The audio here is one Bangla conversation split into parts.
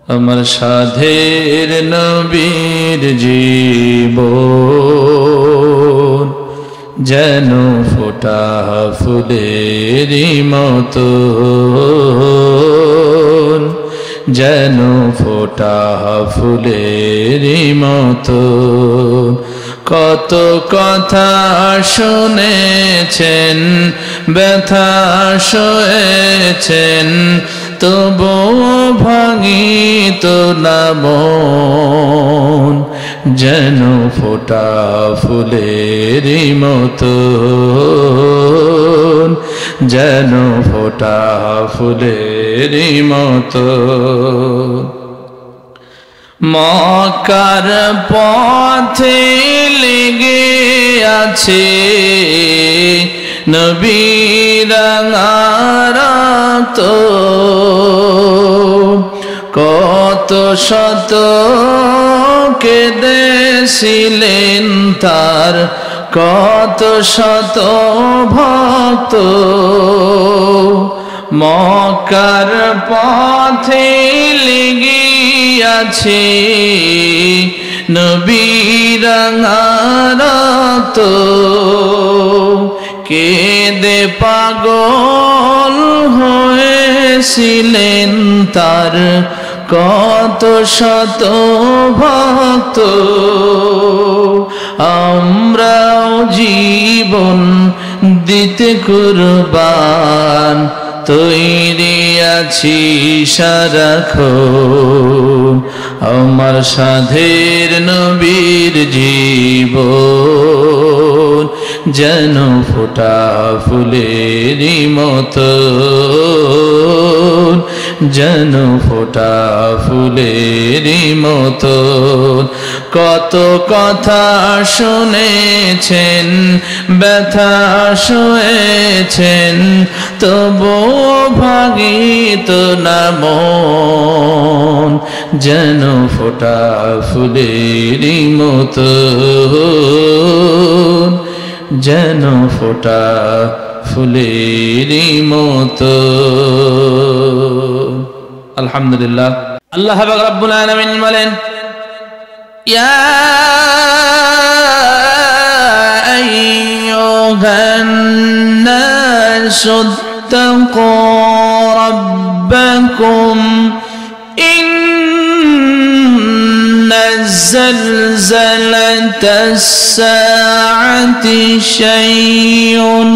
আমার সাধের নবীর জীবন যেন ফোটা ফুলেরই মতো, যেন ফোটা ফুলেরই মতো। কত কথা শুনেছেন, ব্যথা সয়েছেন, তবুও ভাঙিত না মন, যেন ফোটা ফুলেরই মতো, যেন ফোটা ফুলেরই মতো। মক্কার পথে লেগে আছে নবীর রাত, কত শত কেঁদেছিলেন তার কত শত ভক্ত। মক্কার পথে লেগে আছে নবীর রাত, কেঁদে পাগল হয়েছিলেন তার কত শত ভক্ত। আমরাও জীবন দিতে কুরবান, তৈরি আছি সারাক্ষণ। আমার সাধের নবীর জীবন যেন ফোটা ফুলেরই মতো, যেন ফোটা ফুলেরই মতো। কত কথা শুনেছেন, ব্যথা সয়েছেন, তবুও ভাঙিত না মন, যেন ফোটা ফুলেরই মতো, যেন ফোটা ফুলেরই মতো। আলহামদুলিল্লাহ। আল্লাহ রাব্বুল আলামিন বলেন, ইয়া আইয়ুহান নাসু ইত্তাকু রাব্বাকুম ইন্না যালজালাতাস সাআতি শাইউন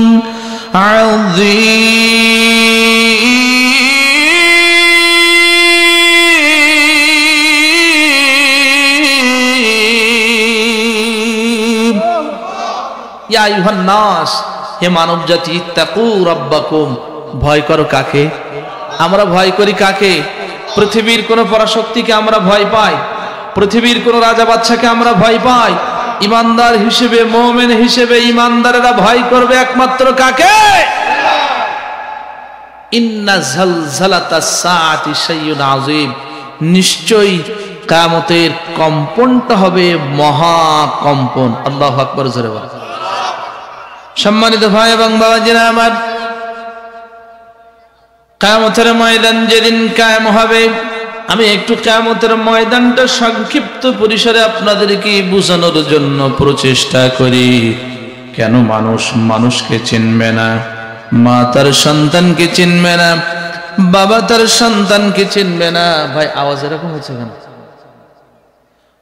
আযীম। ইয়া আইয়ুহান নাস, হে মানব জাতি, ইত্তাকু রাব্বাকুম, ভয় করো কাকে? আমরা ভয় করি কাকে? পৃথিবীর কোন পরাশক্তিকে আমরা ভয় পাই? পৃথিবীর কোন রাজা বাদশাকে আমরা ভয় পাই? ইমানদার হিসেবে, মুমিন হিসেবে ইমানদারেরা ভয় করবে একমাত্র কাকে? ইন্না যালজালাতাস সাআতি শাইউন আযীম, নিশ্চয়ই কিয়ামতের কম্পনটা হবে মহা কম্পন। আল্লাহু আকবার, জোরে বলেন। সম্মানিত ভাই এবং বাবাজিরা আমার, কিয়ামতের ময়দান যেদিন কায়েম হবে, আমি একটু কিয়ামতের ময়দানটা সংক্ষিপ্ত পরিসরে আপনাদেরকে বোঝানোর জন্য প্রচেষ্টা করি। কেন মানুষ মানুষকে চিনবে না, মা তার সন্তানকে চিনবে না, বাবা তার সন্তানকে চিনবে না? ভাই আওয়াজ এরকম হচ্ছে কেন?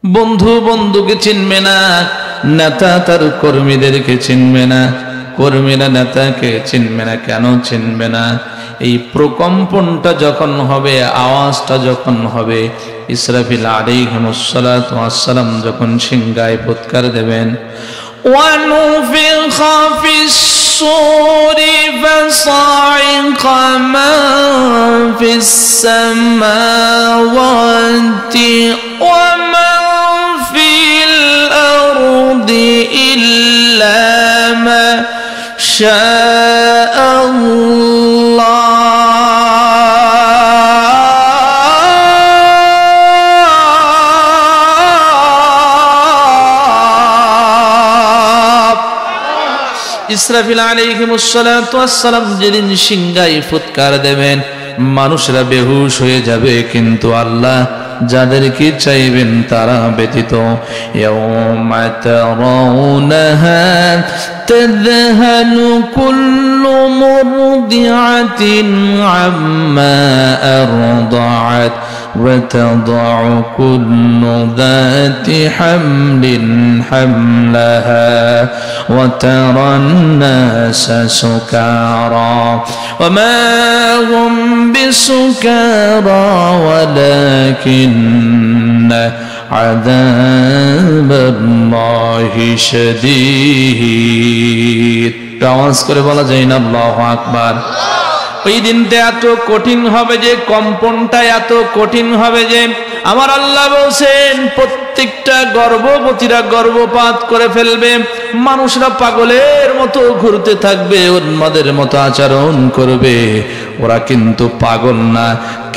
বন্ধু বন্ধুকে চিনবে না, নেতা তার কর্মীদেরকে চিনবে না, কর্মীরা নেতাকে চিনবে না। কেন চিনবে না? এই প্রকম্পনটা যখন হবে, আওয়াজটা যখন হবে, ইসরাফিল আলাইহিমুসসালাতু ওয়াসসালাম যখন সিংহায় ফুৎকার দেবেন, ওয়ানুফিখা ফিস-সূরি ফাসাইকা মান ফিস-সামাওয়াতি ওয়া মান ফিল আরদি ইল্লা মা শাআ আল্লাহ। ইসরাফিল আলাইহিমুসসালাতু ওয়াসসালাম যেদিন সিংহায় ফুৎকার দেবেন, মানুষরা বেহুশ হয়ে যাবে, কিন্তু আল্লাহ যাদেরকে চাইবেন তারা ব্যতীত। ইয়াউমা তারাউনাহা তাযহালু কুল্লু মুরদিআতিন আম্মা আরদাআত وتضع كل ذات حمل حملها وترى الناس سكارى وما هم بسكارى ولكن عذاب الله شديد। আওয়াজ করে বলা যায় না আল্লাহু আকবার। ওই দিনটা এত কঠিন হবে যে, কম্পনটা এত কঠিন হবে যে, আমার আল্লাহ বলছেন প্রত্যেকটা গর্ভবতীরা গর্ভপাত করে ফেলবে, মানুষরা পাগলের মতো ঘুরতে থাকবে, উন্মাদের মতো আচরণ করবে। ওরা কিন্তু পাগল না,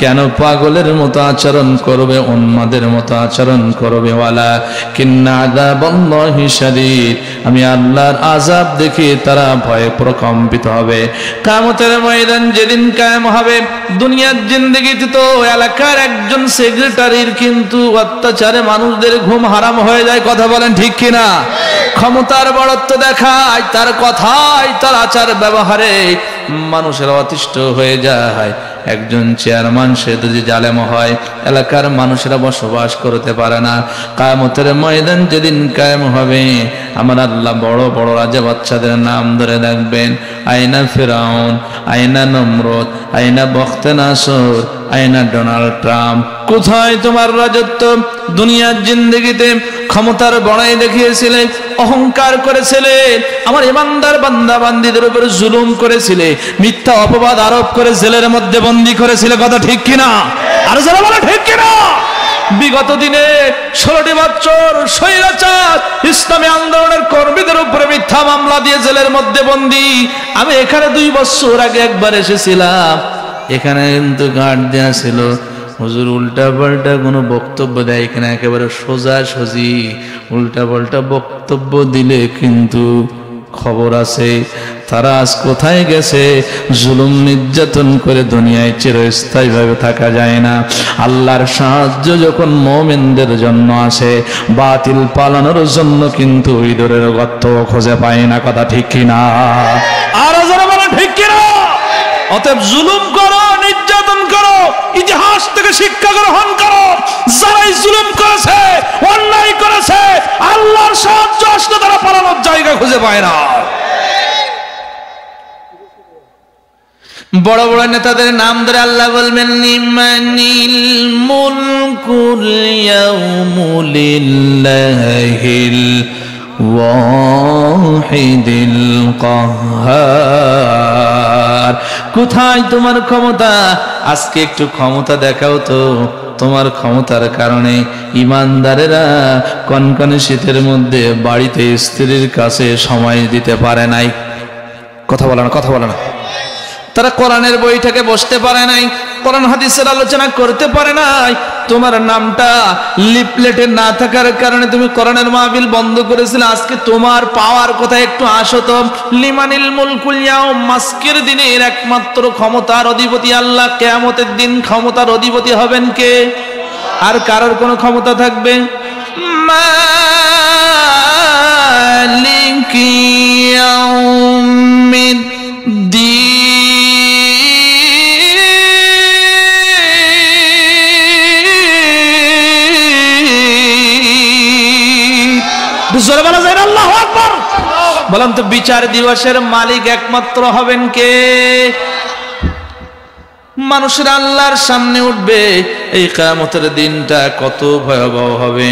কেন পাগলের মতো আচরণ করবে, উন্মাদের মতো আচরণ করবে? ওয়ালা কিন্না আযাবাল্লাহি শাদীদ, আমি আল্লাহর আযাব দেখে তারা ভয়ে প্রকম্পিত হবে। কিয়ামতের ময়দান যেদিন কায়েম হবে, দুনিয়ার জিন্দেগিতে তো এলাকার একজন সেক্রেটারির কিন্তু অত্যাচারে মানুষদের ঘুম হারাম হয়ে যায়, কথা বলেন ঠিক কিনা? ক্ষমতার বড়ত্ব দেখায়, তার কথায় তার আচার ব্যবহারে মানুষেরা অতিষ্ঠ হয়ে যায়। একজন চেয়ারম্যান সে যদি জালেম হয়, এলাকার মানুষেরা বসবাস করতে পারে না। কিয়ামতের ময়দান যেদিন কায়েম হবে, আমার আল্লাহ বড় বড় রাজা বাচ্চাদের নাম ধরে ডাকবেন, আইনা ফিরাউন, আইনা নমরুদ, আইনা বখতে নাসর, আইনা ডোনাল্ড ট্রাম্প, কোথায় তোমার রাজত্ব? দুনিয়ার জিন্দেগিতে ক্ষমতার বড়াই দেখিয়েছিলে, অহংকার করেছিলে, আমার ইমানদার বান্দা বান্দীদের উপর জুলুম করেছিলে, মিথ্যা অপবাদ আরোপ করে জেলের মধ্যে বন্দী করেছিলে, কথা ঠিক কিনা? আর যারা বলে ঠিক কিনা? বিগত দিনে 16টি বছর স্বৈরাচার ইসলামী আন্দোলনের কর্মীদের উপরে মিথ্যা মামলা দিয়ে জেলের মধ্যে বন্দী। আমি এখানে 2 বছর আগে একবার এসেছিলাম, এখানে কিন্তু গার্ড দেয়া ছিল, হুজুর উল্টা পাল্টা কোনো বক্তব্য দেয় কিনা, একেবারে সোজা সোজি উল্টা পাল্টা বক্তব্য দিলে কিন্তু খবর আছে। তারা আজ কোথায় গেছে? জুলুম নির্যাতন করে দুনিয়ায় চিরস্থায়ীভাবে থাকা যায় না। আল্লাহর সাহায্য যখন মুমিনদের জন্য আসে, বাতিল পালানোর জন্য কিন্তু ইঁদুরের গর্ত খুঁজে পায় না, কথা ঠিক কিনা? আর যারা বলে ঠিক কিনা? অতএব জুলুম করো, নির্যাতন করো, ইতিহাস থেকে শিক্ষা গ্রহণ করো। যারাই জুলুম করেছে, অন্যায় করেছে, আল্লাহর সাহায্য আসলে তারা পালানোর জায়গা খুঁজে পায় না। বড় বড় নেতাদের নাম ধরে আল্লাহ বলবেন, লিমানিল মুলকুল ইয়াউমু লিল্লাহিল ওয়াহিদিল কাহ্হার। কোথায় তোমার ক্ষমতা? আজকে একটু ক্ষমতা দেখাও তো। তোমার ক্ষমতার কারণে ইমানদারেরা কনকনে শীতের মধ্যে বাড়িতে স্ত্রীর কাছে সময় দিতে পারে নাই, কথা বলে না, কথা বলে না। তারা কোরআনের বইটাকে বসতে পারে নাই, কোরআন হাদিসের আলোচনা করতে পারে নাই। তোমার নামটা লিফলেটে না থাকার কারণে তুমি কোরআনের মাহফিল বন্ধ করেছিলে। আজকে তোমার পাওয়ার কথা একটু আসো তো। লিমানিল মুলকুল ইয়াউম, আজকের দিনের একমাত্র ক্ষমতার অধিপতি আল্লাহ। কিয়ামতের দিন ক্ষমতার অধিপতি হবেন কে? আর কারোর কোনো ক্ষমতা থাকবে? মালিকি ইয়াউমিদ্দিন। বলেন তো, বিচার দিবসের মালিক একমাত্র হবেন কে? মানুষের আল্লাহর সামনে উঠবে। এই কিয়ামতের দিনটা কত ভয়াবহ হবে।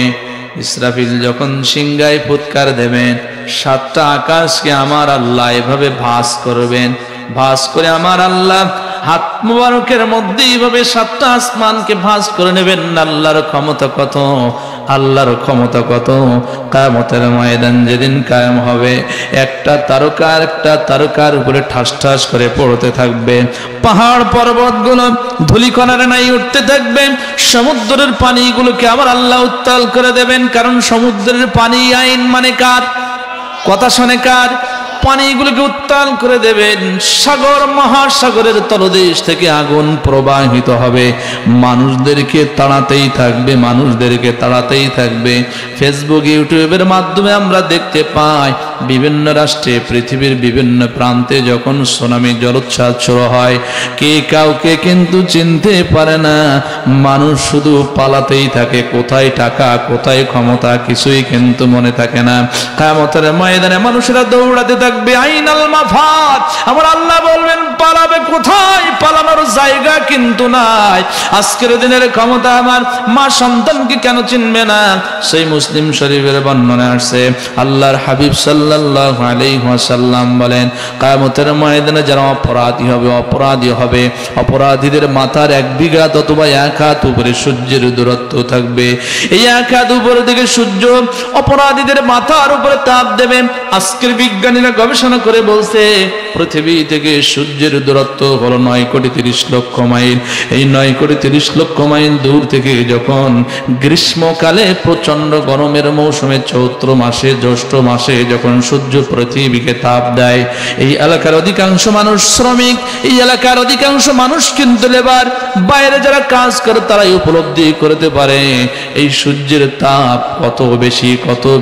ইসরাফিল যখন সিংহায় ফুৎকার দেবেন, 7টা আকাশকে আমার আল্লাহ এভাবে ভাঁজ করবেন, ভাঁজ করে আমার আল্লাহ হাত মুবারকের মধ্যে এইভাবে 7টা আসমানকে ভাঁজ করে নেবেন। আল্লাহর ক্ষমতা কত, আল্লাহর ক্ষমতা কত। কিয়ামতের ময়দান যেদিন কায়েম হবে, একটা তারকা আরেকটা তারকার উপরে ঠাস ঠাস করে পড়তে থাকবে। পাহাড় পর্বতগুলো ধূলিকণার নাই উঠতে থাকবে। সমুদ্রের পানিগুলোকে আমার আল্লাহ উত্তাল করে দেবেন, কারণ সমুদ্রের পানি আইন মানে কার কথা? শোনে কার? পানিগুলোকে উত্তাল করে দেবেন, সাগর মহাসাগরের তলদেশ থেকে আগুন প্রবাহিত হবে, মানুষদেরকে তাড়াতেই থাকবে, মানুষদেরকে তাড়াতেই থাকবে। ফেসবুক ইউটিউবের মাধ্যমে আমরা দেখতে পাই বিভিন্ন রাষ্ট্রে পৃথিবীর বিভিন্ন প্রান্তে যখন সুনামি জলোচ্ছ্বাস শুরু হয়, কে কাউকে কিন্তু চিনতে পারে না, মানুষ শুধু পালাতেই থাকে, কোথায় টাকা কোথায় ক্ষমতা কিছুই কিন্তু মনে থাকে না। কিয়ামতের ময়দানে মানুষেরা দৌড়াতে থাকবে, আইনাল মাফাত, আমার আল্লাহ বলবেন পালাবে কোথায়, পালানোর জায়গা কিন্তু নাই। আজকের দিনের ক্ষমতা আমার মা সন্তানকে কেন চিনবে না? সেই মুসলিম শরীফের বর্ণনা আসছে, আল্লাহর হাবিব সাল্লাল্লাহু আলাইহি ওয়াসাল্লাম বলেন, কিয়ামতের ময়দানে যারা অপরাধী হবে, অপরাধীদের মাথার 1 বিঘা অথবা 1 হাত উপরে সূর্যের দূরত্ব থাকবে। এই 1 হাত উপরের দিকে সূর্য অপরাধীদের মাথার উপরে তাপ দেবে। আজকের বিজ্ঞানীরা গবেষণা করে বলছে, পৃথিবী থেকে সূর্যের দূরত্ব হলো 9,30,00,000 মাইল। এই 9,30,00,000 মাইল দূর থেকে যখন গ্রীষ্মকালে প্রচন্ড গরমের মৌসুমে চৈত্র মাসে জ্যৈষ্ঠ মাসে যখন সূর্য পৃথিবীকে তাপ দেয়, এই এলাকার অধিকাংশ মানুষ শ্রমিক, এই এলাকার অধিকাংশ মানুষ কিন্তু লেবার, বাইরে যারা কাজ করে তারাই উপলব্ধি করতে পারে এই সূর্যের তাপ কত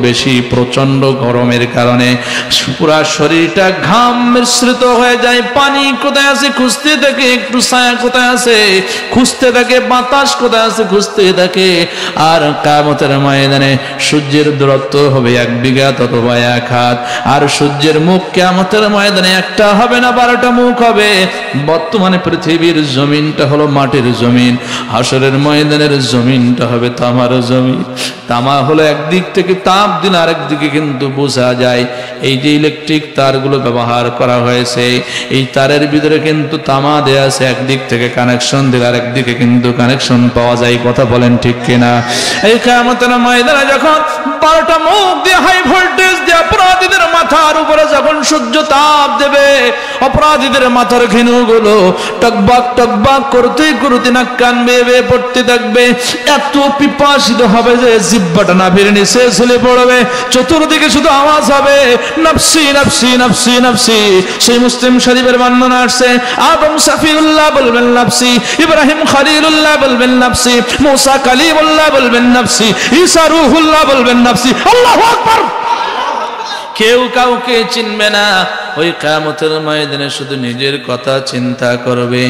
বেশি প্রচন্ড গরমের কারণে পুরা শরীরটা ঘাম মিশ্রিত হয়ে যায়। পানি কোথায় আছে খুঁজতে থাকে, একটু ছায়া কোথায় আছে খুঁজতে থাকে, বাতাস কোথায় আছে খুঁজতে থাকে। আর কিয়ামতের ময়দানে সূর্যের দূরত্ব হবে 1 বিঘা অথবা 1 হাত। আর সূর্যের মুখ কিয়ামতের ময়দানে একটা হবে না, 12টা মুখ হবে। বর্তমানে পৃথিবীর জমিনটা হলো মাটির জমিন, হাসরের ময়দানের জমিনটা হবে তামার জমিন। তামা হলো একদিক থেকে তাপ দিন, আরেক দিকে কিন্তু বোঝা যায়। এই যে ইলেকট্রিক তারগুলো ব্যবহার করা হয়েছে, এই তারের ভিতরে কিন্তু তামা দেয়া আছে, একদিক থেকে কানেকশন দিলে আরেক দিকে কিন্তু কানেকশন পাওয়া যায়। কথা বলেন ঠিক কিনা? এই কিয়ামতের ময়দানে যখন 12টা মুখ দিয়ে হাই ভোল্টেজ দিয়ে অপরাধীদের মাথার উপরে যখন সূর্য তাপ দেবে, অপরাধীদের মাথার ঘিনুগুলো টকবাক টকবাক করতে করতে নাক কান বেয়ে পড়তে থাকবে। এত পিপাসিত হবে যে জিহ্বাটা নাভির নিচে ঝুলে পড়বে, চতুর্দিকে শুধু আওয়াজ হবে নফসি নফসি নফসি নফসি। সেই মুসলিম শরীফের বর্ণনা আসছে, আদম শফিউল্লাহ বলবেন নফসি, ইব্রাহিম খলিলুল্লাহ বলবেন নফসি, মুসা কালিমুল্লাহ বলবেন নফসি, ঈসা রূহুল্লাহ বলবেন নফসি। আল্লাহু আকবার। কেউ কাউকে চিনবে না। ওই কিয়ামতের ময়দানে শুধু নিজের কথা চিন্তা করবে।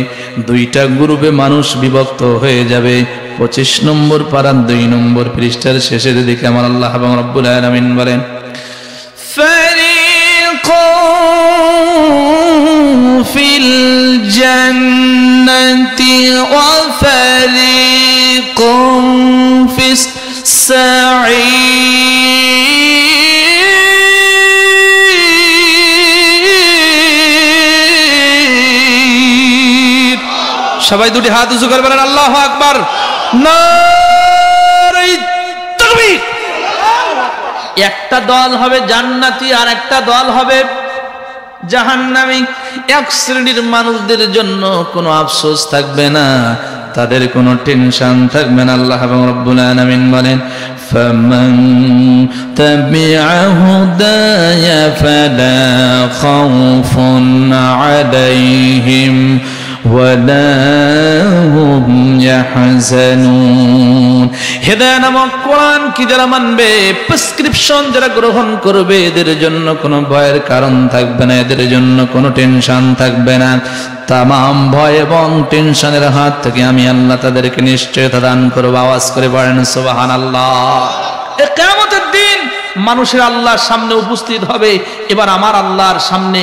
2টা গ্রুপে মানুষ বিভক্ত হয়ে যাবে। 25 নম্বর পারার 2 নম্বর পৃষ্ঠার শেষের দিকে আমার আল্লাহ এবং রব্বুল আলামিন বলেন, ফারিকুন ফিল জান্নাতি ওয়া ফারিকুন ফিস সাঈর। সবাই 2টি হাত উঁচু করে বলেন আল্লাহু আকবার। নারে তাকবীর। একটা দল হবে জান্নাতি আর একটা দল হবে জাহান্নামী। 1 শ্রেণীর মানুষদের জন্য কোনো আফসোস থাকবে না, তাদের কোনো টেনশন থাকবে না। আল্লাহ এবং রব্বুল আলামিন বলেন, ফামান তাবিআ হুদায়া ফালা খাউফুন আলাইহিম ওয়ালা হুম ইয়াহজানুন। হেদায়েত নামক কোরআন কি যারা মানবে, প্রেসক্রিপশন যারা গ্রহণ করবে, এদের জন্য কোনো ভয়ের কারণ থাকবে না, এদের জন্য কোনো টেনশন থাকবে না। তামাম ভয় এবং টেনশনের হাত থেকে আমি আল্লাহ তাদেরকে নিশ্চয়তা দান করব। আওয়াজ করে বলেন সুবহানাল্লাহ। এই কিয়ামতের দিন মানুষের আল্লাহর সামনে উপস্থিত হবে। এবার আমার আল্লাহর সামনে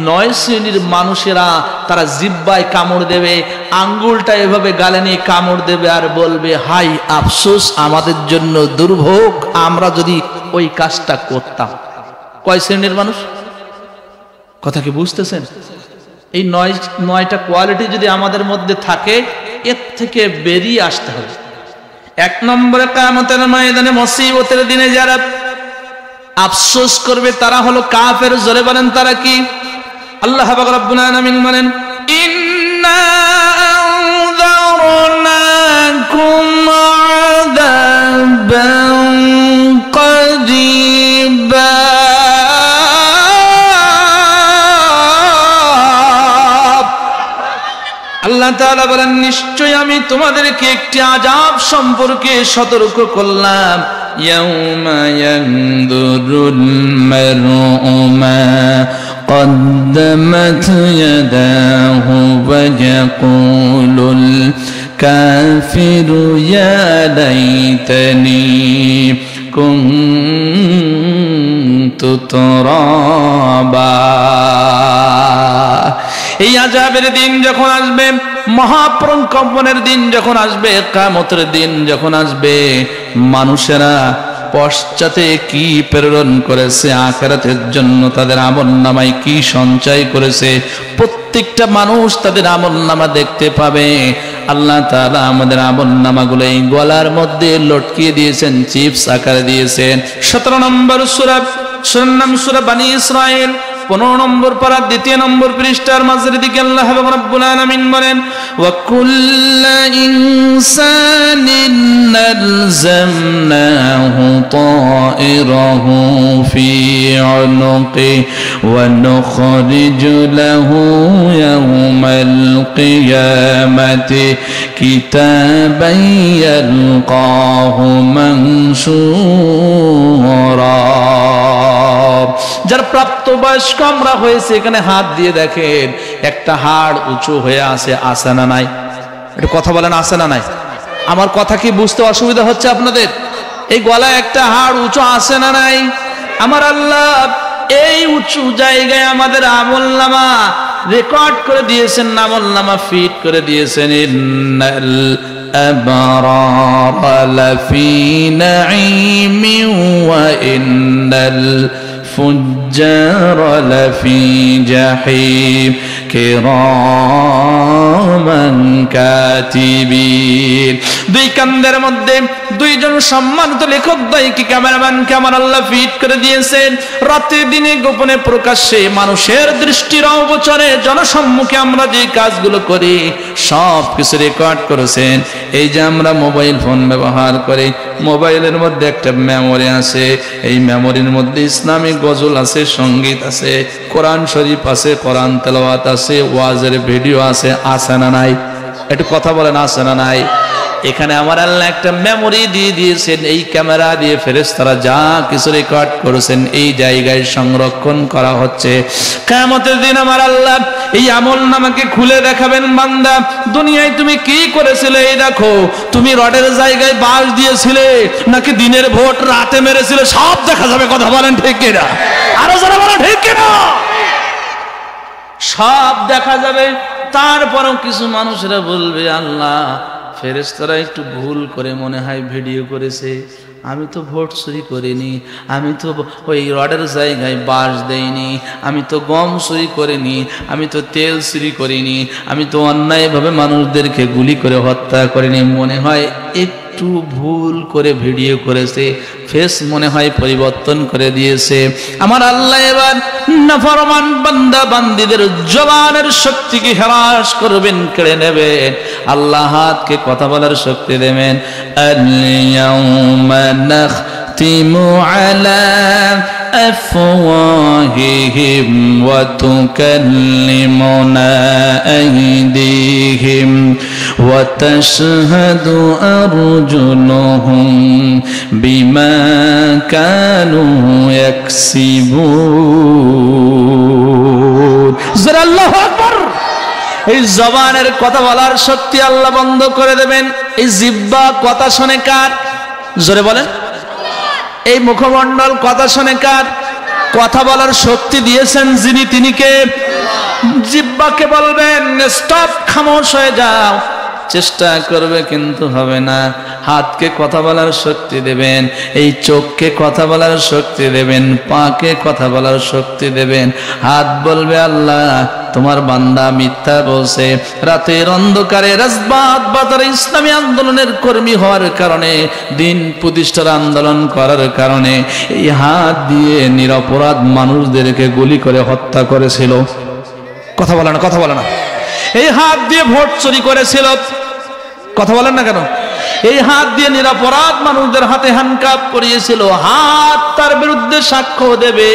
9 শ্রেণীর মানুষেরা, তারা জিহ্বায় কামড় দেবে, আঙ্গুলটা এভাবে গালে নিয়ে কামড় দেবে আর বলবে, হাই আফসোস আমাদের জন্য, দুর্ভোগ, আমরা যদি ওই কাজটা করতাম। কয় শ্রেণীর মানুষ? কথা কি বুঝতেছেন? এই 9টা কোয়ালিটি যদি আমাদের মধ্যে থাকে, এর থেকে বেরিয়ে আসতে হবে। 1 নম্বরে কিয়ামতের ময়দানে মুসিবতের দিনে যারা আফসোস করবে তারা হলো কাফের। জোরে বলেন তারা কি? আল্লাহ রাব্বুল আলামিন বলেন, ইন্না আনযারনাকুম আযাবান করিবা তাআলা বলেন, নিশ্চয় আমি তোমাদেরকে একটি আযাব সম্পর্কে সতর্ক করলাম। ইয়াউমা ইয়ানদুরুল মার'উ মা قدمت يداه ويقول الكافر يا ليتني كنت ترابا। এই আযাবের দিন যখন আসবে, মহাপ্রকম্পনের দিন যখন আসবে, কিয়ামতের দিন যখন আসবে, মানুষেরা পশ্চাতে কি প্রেরণ করেছে, আখিরাতের জন্য তাদের আমলনামায় কি সঞ্চয় করেছে, প্রত্যেকটা মানুষ তাদের আমলনামা দেখতে পাবে। আল্লাহ তাআলা আমাদের আমলনামাগুলো এই গলার মধ্যে লটকিয়ে দিয়েছেন, চিপস আকারে দিয়েছেন। 17 নম্বর সূরা, নাম সূরা বনী ইসরাঈল, 15 নম্বর পারা 2 নম্বর পৃষ্ঠার মাঝের দিকে আল্লাহ রাব্বুল আলামিন বলেন, ওয়া কুল্লু ইনসানিন নালজামনাহু তায়রাহু ফি উনুকি ওয়া নুখরিজু লাহু ইয়াওমাল কিয়ামাতি কিতাবান ইয়ালকাহু মানশুরা। যার প্রাপ্তবয়স্ক আমরা হয়েছে, এখানে হাত দিয়ে দেখেন, একটা হাড় উঁচু হয়ে আছে না নাই? একটু কথা বলেন, আছে না নাই? আমার কথা কি বুঝতে অসুবিধা হচ্ছে আপনাদের? এই গলায় একটা হাড় উঁচু আছে না নাই? আমার আল্লাহ এই উঁচু জায়গায় আমাদের আমলনামা রেকর্ড করে দিয়েছেন, আমলনামা ফিট করে দিয়েছেন। ইন্নাল আবরারা লাফি নাঈমিন ওয়া ইন্নাল ফুজ্জার লাফি জাহিম কিরামান কাতিবিন। দুই কান্দের মধ্যে দুইজন সম্মানিত লেখক দ্বয়কে ক্যামেরাম্যানকে আমার আল্লাহ ফিট করে দিয়েছেন। রাতে দিনে গোপনে প্রকাশ্যে মানুষের দৃষ্টির অগোচরে জনসম্মুখে আমরা যে কাজগুলো করি সব কিছু রেকর্ড করেছেন। এই যে আমরা মোবাইল ফোন ব্যবহার করি, মোবাইলের মধ্যে একটা মেমোরি আছে, এই মেমোরির মধ্যে ইসলামিক গজল আছে, সঙ্গীত আছে, কোরআন শরীফ আছে, কোরআন তেলাওয়াত আছে, ওয়াজের ভিডিও আছে, আছে না নাই? একটু কথা বলেন, আছে না নাই? এখানে আমার আল্লাহ একটা মেমোরি দিয়ে দিয়েছেন, এই ক্যামেরা দিয়ে ফেরেশতারা যা কিছু রেকর্ড করেছেন এই জায়গায় সংরক্ষণ করা হচ্ছে। কিয়ামতের দিন আমার আল্লাহ এই আমলনামাকে খুলে দেখাবেন, বান্দা দুনিয়ায় তুমি কি করেছিলে, এই দেখো, তুমি রডের জায়গায় বাঁশ দিয়েছিলে নাকি দিনের ভোট রাতে মেরেছিলে, সব দেখা যাবে। কথা বলেন ঠিক কিনা? আরো যারা বলেন ঠিক কিনা? সব দেখা যাবে। তারপরেও কিছু মানুষেরা বলবে, আল্লাহ ফেরেশতারা একটু ভুল করে মনে হয় ভিডিও করেছে, আমি তো ভোট চুরি করিনি, আমি তো ওই রডের জায়গায় বাঁশ দেইনি, আমি তো গম চুরি করিনি, আমি তো তেল চুরি করিনি, আমি তো অন্যায়ভাবে মানুষদেরকে গুলি করে হত্যা করিনি, মনে হয় একটু ভুল করে ভিডিও করেছে, ফেস মনে হয় পরিবর্তন করে দিয়েছে। আমার আল্লাহ এবার নাফরমান বান্দা বান্দীদের জবানের শক্তিকে হ্রাস করবেন, কেড়ে নেবেন। আল্লাহ হাতকে কথা বলার শক্তি দেবেন। আল-ইয়াউমা নাখতিমু আলা أفواههم وتكلمنا أيديهم وتشهد أرجلهم بما كانوا يكسبون زر الله أكبر এই জবানের কথা বলার শক্তি আল্লাহ বন্ধ করে দেবেন। এই জিহ্বা কথা শুনে কার? জোরে বলেন। এই মুখমণ্ডল কথা শুনে কার? কথা বলার শক্তি দিয়েছেন যিনি, তিনি কে? জিহ্বাকে বলবেন স্টপ, খামোশ হয়ে যাও, চেষ্টা করবে কিন্তু হবে না। হাতকে কথা বলার শক্তি দেবেন, এই চোখকে কথা বলার শক্তি দেবেন, পাকে কথা বলার শক্তি দেবেন। হাত বলবে আল্লাহ তোমার বান্দা মিথ্যা বলছে, রাতের অন্ধকারে রাজবাদ বাজারে ইসলামী আন্দোলনের কর্মী হওয়ার কারণে, দিন প্রতিষ্ঠার আন্দোলন করার কারণে এই হাত দিয়ে নিরপরাধ মানুষদেরকে গুলি করে হত্যা করেছিল। কথা বলে না, কথা বলে না। এই হাত দিয়ে ভোট চুরি করেছিল। কথা বলেন না কেন? এই হাত দিয়ে নিরপরাধ মানুষদের হাতে হ্যান্ডকাপ করিয়েছিল। হাত তার বিরুদ্ধে সাক্ষ্য দেবে,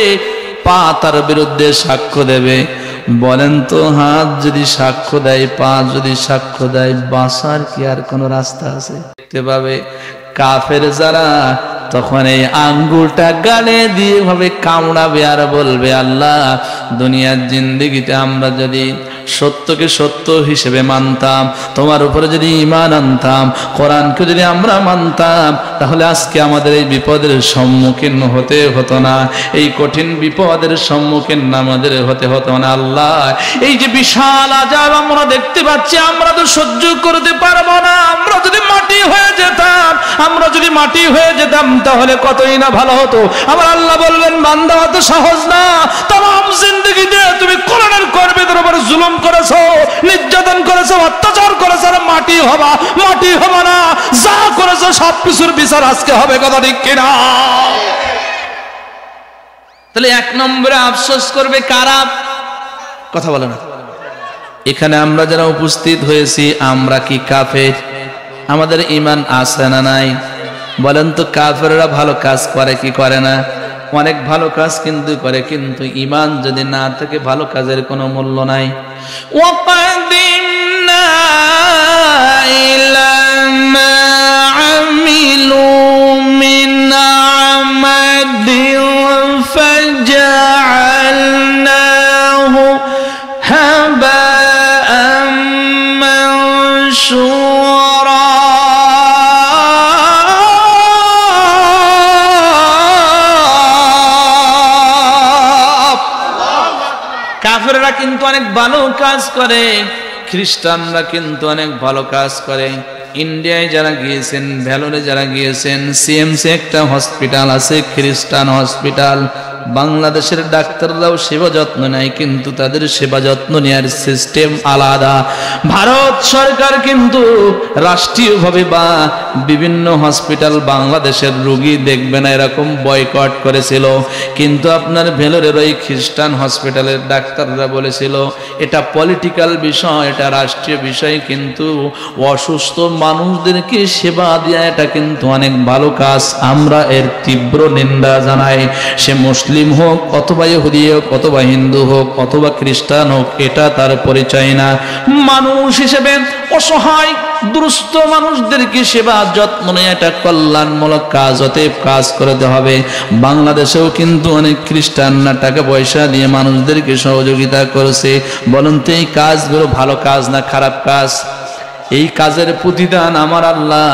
পা তার বিরুদ্ধে সাক্ষ্য দেবে। বলেন তো, হাত যদি সাক্ষ্য দেয়, পা যদি সাক্ষ্য দেয়, বাঁচার কি আর কোনো রাস্তা আছে? দেখতে পাবে কাফের যারা তখন এই আঙ্গুলটা গালে দিয়ে ভাবে কামড়াবে আর বলবে, আল্লাহ দুনিয়ার জিন্দেগিতে আমরা যদি সত্যকে সত্য হিসেবে মানতাম, তোমার উপরে যদি ঈমান আনতাম, কোরআনকে যদি আমরা মানতাম, তাহলে আজকে আমাদের এই বিপদের সম্মুখীন হতে হতো না, এই কঠিন বিপদের সম্মুখীন আমাদের হতে হতো না। আল্লাহ এই যে বিশাল আযাব আমরা দেখতে পাচ্ছি, আমরা তো সহ্য করতে পারবো না। আমরা যদি মাটি হয়ে যেতাম, তাহলে কতই না ভালো হতো। আবার আল্লাহ বললেন, বান্দা অত সহজ না, তামাম জিন্দেগিতে তুমি কোরআনের কর্মীদের উপর জুলুম করেছো, নির্যাতন করেছো, অত্যাচার করেছো, আর মাটি হবা না, যা করেছো সবকিছুর বিচার আজকে হবে। কথা ঠিক কিনা? তাহলে এক নম্বরে আফসোস করবে কারা? কথা বলে না। এখানে আমরা যারা উপস্থিত হয়েছি, আমরা কি কাফের? আমাদের ঈমান আছে না নাই? বলেন তো, কাফেররা ভালো কাজ করে কি করে না? অনেক ভালো কাজ কিন্তু করে, কিন্তু ঈমান যদি না থাকে ভালো কাজের কোনো মূল্য নাই। ওয়াকাদিমনা ইলা মা আমিলু মিন আমালিন ফাজআলনাহু হাবাআম মানসুরা। কাফেররা কিন্তু অনেক ভালো কাজ করে, খ্রিস্টানরা কিন্তু অনেক ভালো কাজ করে। ইন্ডিয়ায় যারা গিয়েছেন, ভ্যালোরে যারা গিয়েছেন, সিএমসি একটা হসপিটাল আছে, খ্রিস্টান হসপিটাল। বাংলাদেশের ডাক্তাররাও সেবা যত্ন নেয়, কিন্তু তাদের সেবা যত্ন নেওয়ার সিস্টেম আলাদা। ভারত সরকার কিন্তু রাষ্ট্রীয়ভাবে বা বিভিন্ন হসপিটাল বাংলাদেশের রোগী দেখবে না এরকম বয়কট করেছিল, কিন্তু আপনার ভেলোরের ওই খ্রিস্টান হসপিটালের ডাক্তাররা বলেছিল এটা পলিটিক্যাল বিষয়, এটা রাষ্ট্রীয় বিষয়, কিন্তু অসুস্থ মানুষদেরকে সেবা দেওয়া এটা কিন্তু অনেক ভালো কাজ। আমরা এর তীব্র নিন্দা জানাই। সে মুসলিম হোক অথবা ইহুদি হোক অথবা হিন্দু হোক অথবা খ্রিস্টান হোক, এটা তার পরিচয় না। মানুষ হিসেবে অসহায় দুরুস্ত মানুষদেরকে সেবা যত্ন নেয় এটা কল্যাণমূলক কাজ, অতএব কাজ করতে হবে। বাংলাদেশেও কিন্তু অনেক খ্রিস্টানরা টাকা পয়সা দিয়ে মানুষদেরকে সহযোগিতা করেছে। বলুন তো এই কাজগুলো ভালো কাজ না খারাপ কাজ? এই কাজের প্রতিদান আমার আল্লাহ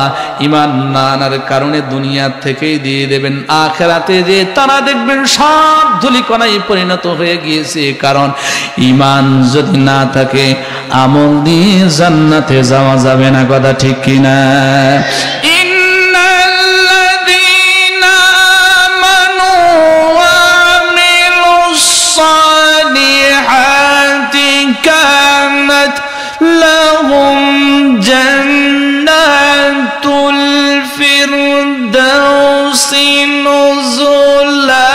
ঈমান না আনার কারণে দুনিয়া থেকেই দিয়ে দেবেন। আখিরাতে যে তারা দেখবেন সব ধুলিকণায় পরিণত হয়ে গিয়েছে। কারণ ঈমান যদি না থাকে আমল দিয়ে জান্নাতে যাওয়া যাবে না। কথা ঠিক কিনা? ইন্নাল্লাযীনা আমানু ওয়া আমিলুস সালিহাতি কানাত লাহুম জান্নাতুল ফিরদাউসি নুজুলা।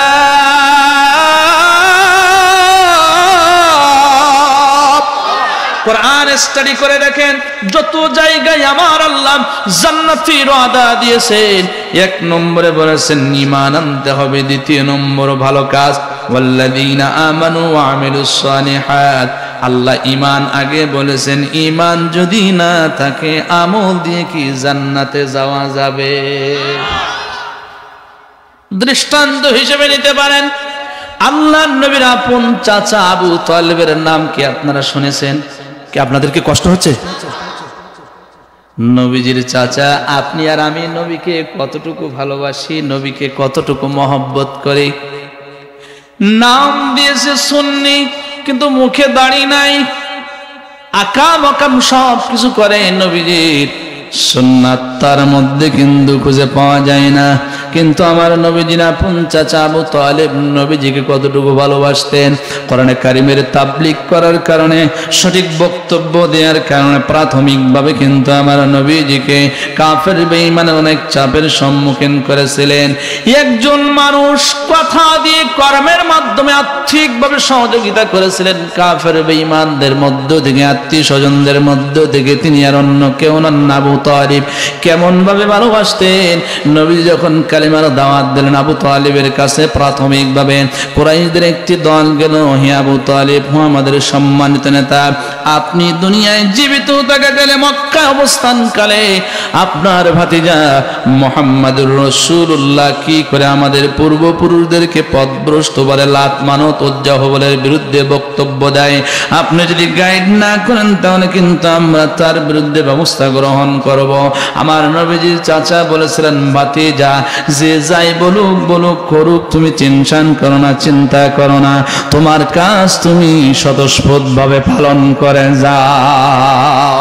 কোরআন স্টাডি করে দেখেন, যত জায়গায় আমার আল্লাহ জান্নাতের ওয়াদা দিয়েছেন, এক নম্বরে বলেছেন ঈমান আনতে হবে, দ্বিতীয় নম্বর ভালো কাজ, ওয়াল্লাযীনা আমানু ওয়া আমিলুস সালিহাত। আল্লাহ ঈমান আগে বলেছেন, ঈমান যদি না থাকে আমল দিয়ে কি জান্নাতে যাওয়া যাবে? দৃষ্টান্ত হিসেবে নিতে পারেন, আল্লাহর নবীর আপন চাচা আবু তালেবের নাম কি আপনারা শুনেছেন? কি আপনাদেরকে কষ্ট হচ্ছে? নবীজির চাচা। আপনি আর আমি নবীকে কতটুকু ভালোবাসি, নবীকে কতটুকু মহব্বত করি। নাম দিয়েছে সুন্নি, কিন্তু মুখে দাড়ি নাই, আকাম আকাম সব কিছু করে। নবীজির সুন্নাত তার মধ্যে কিন্তু খুঁজে পাওয়া যায় না। কিন্তু আমার নবীজির আপন চাচা আবু তালেব নবীজিকে কতটুকু ভালোবাসতেন। কোরআনে কারিমের তাবলীগ করার কারণে, সঠিক বক্তব্য দেওয়ার কারণে প্রাথমিকভাবে কিন্তু আমার নবীজিকে কাফের বেঈমানের অনেক চাপের সম্মুখীন করেছিলেন। একজন মানুষ কথা দিয়ে কর্মের মাধ্যমে আর্থিকভাবে সহযোগিতা করেছিলেন কাফের বেঈমানদের মধ্য থেকে, আত্মীয় স্বজনদের মধ্য থেকে। তিনি আর অন্য কেউ নন, আবু তালিব। কেমন ভাবে ভালোবাসতেন! নবী যখন কালিমার দাওয়াত দিলেন আবু তালিবের কাছে। প্রাথমিকভাবে কুরাইশদের একটি দল গেল, হে আবু তালিব, আমাদের সম্মানিত নেতা, আপনি দুনিয়ায় জীবিত থাকাকালে মক্কায় অবস্থানকালে আপনার ভাতিজা মুহাম্মাদুর রাসূলুল্লাহ কি করে আমাদের পূর্বপুরুষদেরকে পথভ্রষ্ট বলে, লাত মানত উজ্জাহবলের বিরুদ্ধে বক্তব্য দেয়, আপনি যদি গাইড না করেন তাহলে কিন্তু আমরা তার বিরুদ্ধে ব্যবস্থা গ্রহণ করব। আমার নবীজির চাচা বলেছিলেন, ভাতিজা যে যাই বলুক বলুক করুক, তুমি টেনশন করো না, চিন্তা করো না, তোমার কাজ তুমি স্বতঃস্ফূর্তভাবে পালন করে যাও।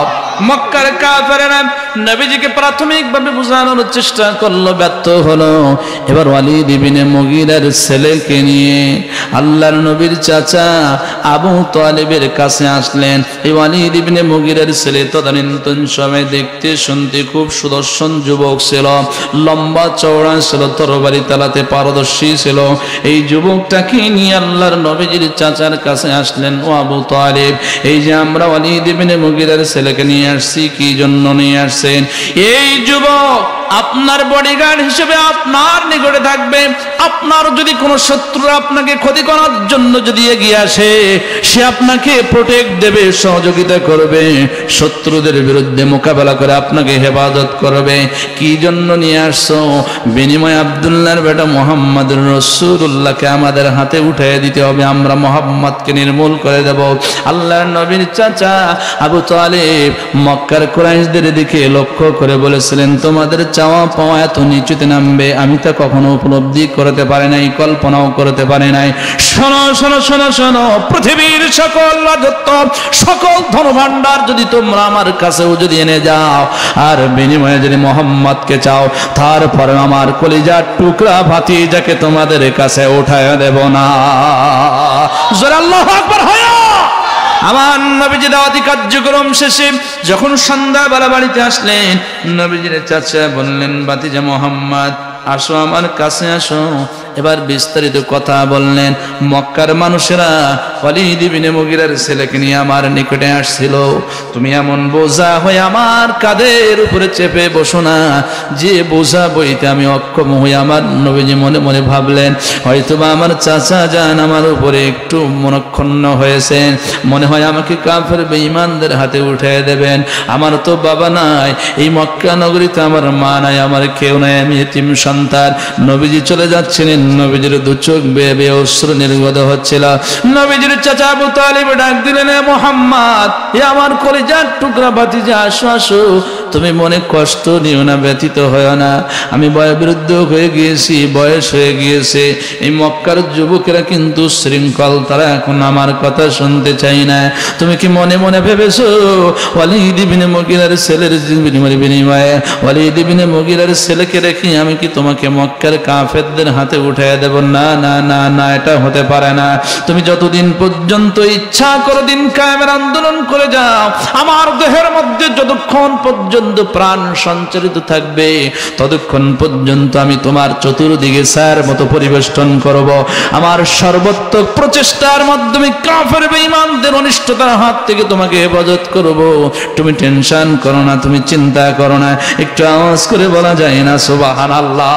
মক্কার কাফেররা নবীজিকে প্রাথমিকভাবে বোঝানোর চেষ্টা করলো, ব্যর্থ হলো। এবার ওয়ালিদ ইবনে মুগীরার ছেলেকে নিয়ে আল্লাহর নবীর চাচা আবু তালিবের কাছে আসলেন। এই ওয়ালিদ ইবনে মুগীরার ছেলে তদানীন্তন সময় দেখতে শুনতে খুব সুদর্শন যুবক ছিল, লম্বা চওড়া ছিল, তরবারি চালাতে পারদর্শী ছিল। এই যুবকটাকে নিয়ে আল্লাহর নবীজির চাচার কাছে আসলেন, ও আবু তালিব, এই যে আমরা ওয়ালিদ ইবনে মুগীরার ছেলেকে নিয়ে আসছি, কি জন্য নিয়ে আসছেন? এই যুবক আপনার বডিগার্ড হিসেবে আপনার নিকটে থাকবে। আপনার যদি কোনো শত্রু আপনাকে ক্ষতি করার জন্য যদি এগিয়ে আসে, সে আপনাকে প্রোটেক্ট দেবে, সহযোগিতা করবে, শত্রুদের বিরুদ্ধে মোকাবেলা করে আপনাকে হেফাজত করবে। কি জন্য নিয়ে আসছো? বিনিময়ে আব্দুল্লাহর বেটা মুহাম্মাদুর রাসূলুল্লাহকে আমাদের হাতে উঠিয়ে দিতে হবে, আমরা মুহাম্মদকে নির্মূল করে দেব। আল্লাহর নবীর চাচা আবু তালিব মক্কার কুরাইশদের দিকে লক্ষ্য করে বলেছিলেন, তোমাদের চাওয়া পাওয়া এত নিচুতে নামবে আমি তা কখনো উপলব্ধি করতে পারি নাই, কল্পনাও করতে পারি নাই। শোনো শোনো শোনো শোনো, পৃথিবীর সকল রাজত্ব, সকল ধনভাণ্ডার যদি তোমরা আমার কাছেও যদি এনে যাও, আর বিনিময়ে যদি মুহাম্মদকে চাও, তারপর আমার কলিজার টুকরা ভাতিজাকে তোমাদের কাছে উঠায় দেব না। জোরে আল্লাহু আকবার হয়। আমার নবীজি দাওয়াতি কার্যক্রম শেষে যখন সন্ধ্যাবেলা বাড়িতে আসলেন, নবীজির চাচা বললেন, ভাতিজা মুহাম্মদ আসো, আমার কাছে আসো। এবার বিস্তারিত কথা বললেন। মক্কার মানুষেরা ওয়ালিদ ইবনে মুগীরার ছেলেকে নিয়ে আমার নিকটে আসছিল, তুমি এমন বোঝা হয়ে আমার কাঁধের উপরে চেপে বসো না, যে বোঝা বইতে আমি অক্ষম হই। আমার নবীজি মনে মনে ভাবলেন, হয়তোবা আমার চাচা যান আমার উপরে একটু মনক্ষুণ্ণ হয়েছেন, মনে হয় আমাকে কাফের বেঈমানদের হাতে উঠিয়ে দেবেন। আমার তো বাবা নাই, এই মক্কা নগরীতে আমার মা নাই, আমার কেউ নাই, আমি এতিম সন্তান। নবীজি চলে যাচ্ছিলেন, নবীজির দু চোখ বেয়ে বেয়ে অশ্রু নির্গত হচ্ছিল। নবীজির চাচা আবু তালিব ডাক দিলেন, এ মুহাম্মদ, এ আমার কলিজার টুকরা ভাতিজা, আসো আসো, তুমি মনে কষ্ট নিও না, ব্যথিত হয় না। আমি বয়োবৃদ্ধ হয়ে গিয়েছি, বয়স হয়ে গিয়েছে। এই মক্কার যুবকেরা কিন্তু শৃঙ্খল, তারা এখন আমার কথা শুনতে চাই না। তুমি কি মনে মনে ভেবেছো ওয়ালিদ ইবনে মুগীরার ছেলের বিনিময়ে ওয়ালিদ ইবনে মুগীরার ছেলেকে রেখে আমি কি তোমাকে মক্কার কাফেরদের হাতে উঠিয়ে দেব? না না না না, এটা হতে পারে না। তুমি যতদিন পর্যন্ত ইচ্ছা করো দিন কায়েমের আন্দোলন করে যাও, আমার দেহের মধ্যে যতক্ষণ পর্যন্ত প্রাণ সঞ্চারিত থাকবে ততক্ষণ পর্যন্ত আমি তোমার চতুর্দিকে ছায়ার মতো পরিবেষ্টন করব। আমার সর্বোত্তম প্রচেষ্টার মাধ্যমে কাফের বেঈমানদের অনিষ্টতার হাত থেকে তোমাকে হেফাজত করব। তুমি টেনশন করো না, তুমি চিন্তা করো না। একটু আওয়াজ করে বলা যায় না সুবহানাল্লাহ?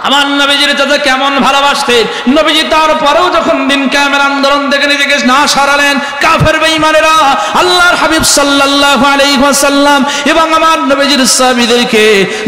আমার নবীজির চাচা কেমন ভালোবাসতেন। নবীজি তারপরেও যখন দিন কায়েমের আন্দোলন থেকে নিজেকে না সরালেন, কাফের বেঈমানেরা আল্লাহর হাবিব সাল্লাল্লাহু আলাইহি ওয়াসাল্লাম এবং আমার নবীজির সাহাবীদেরকে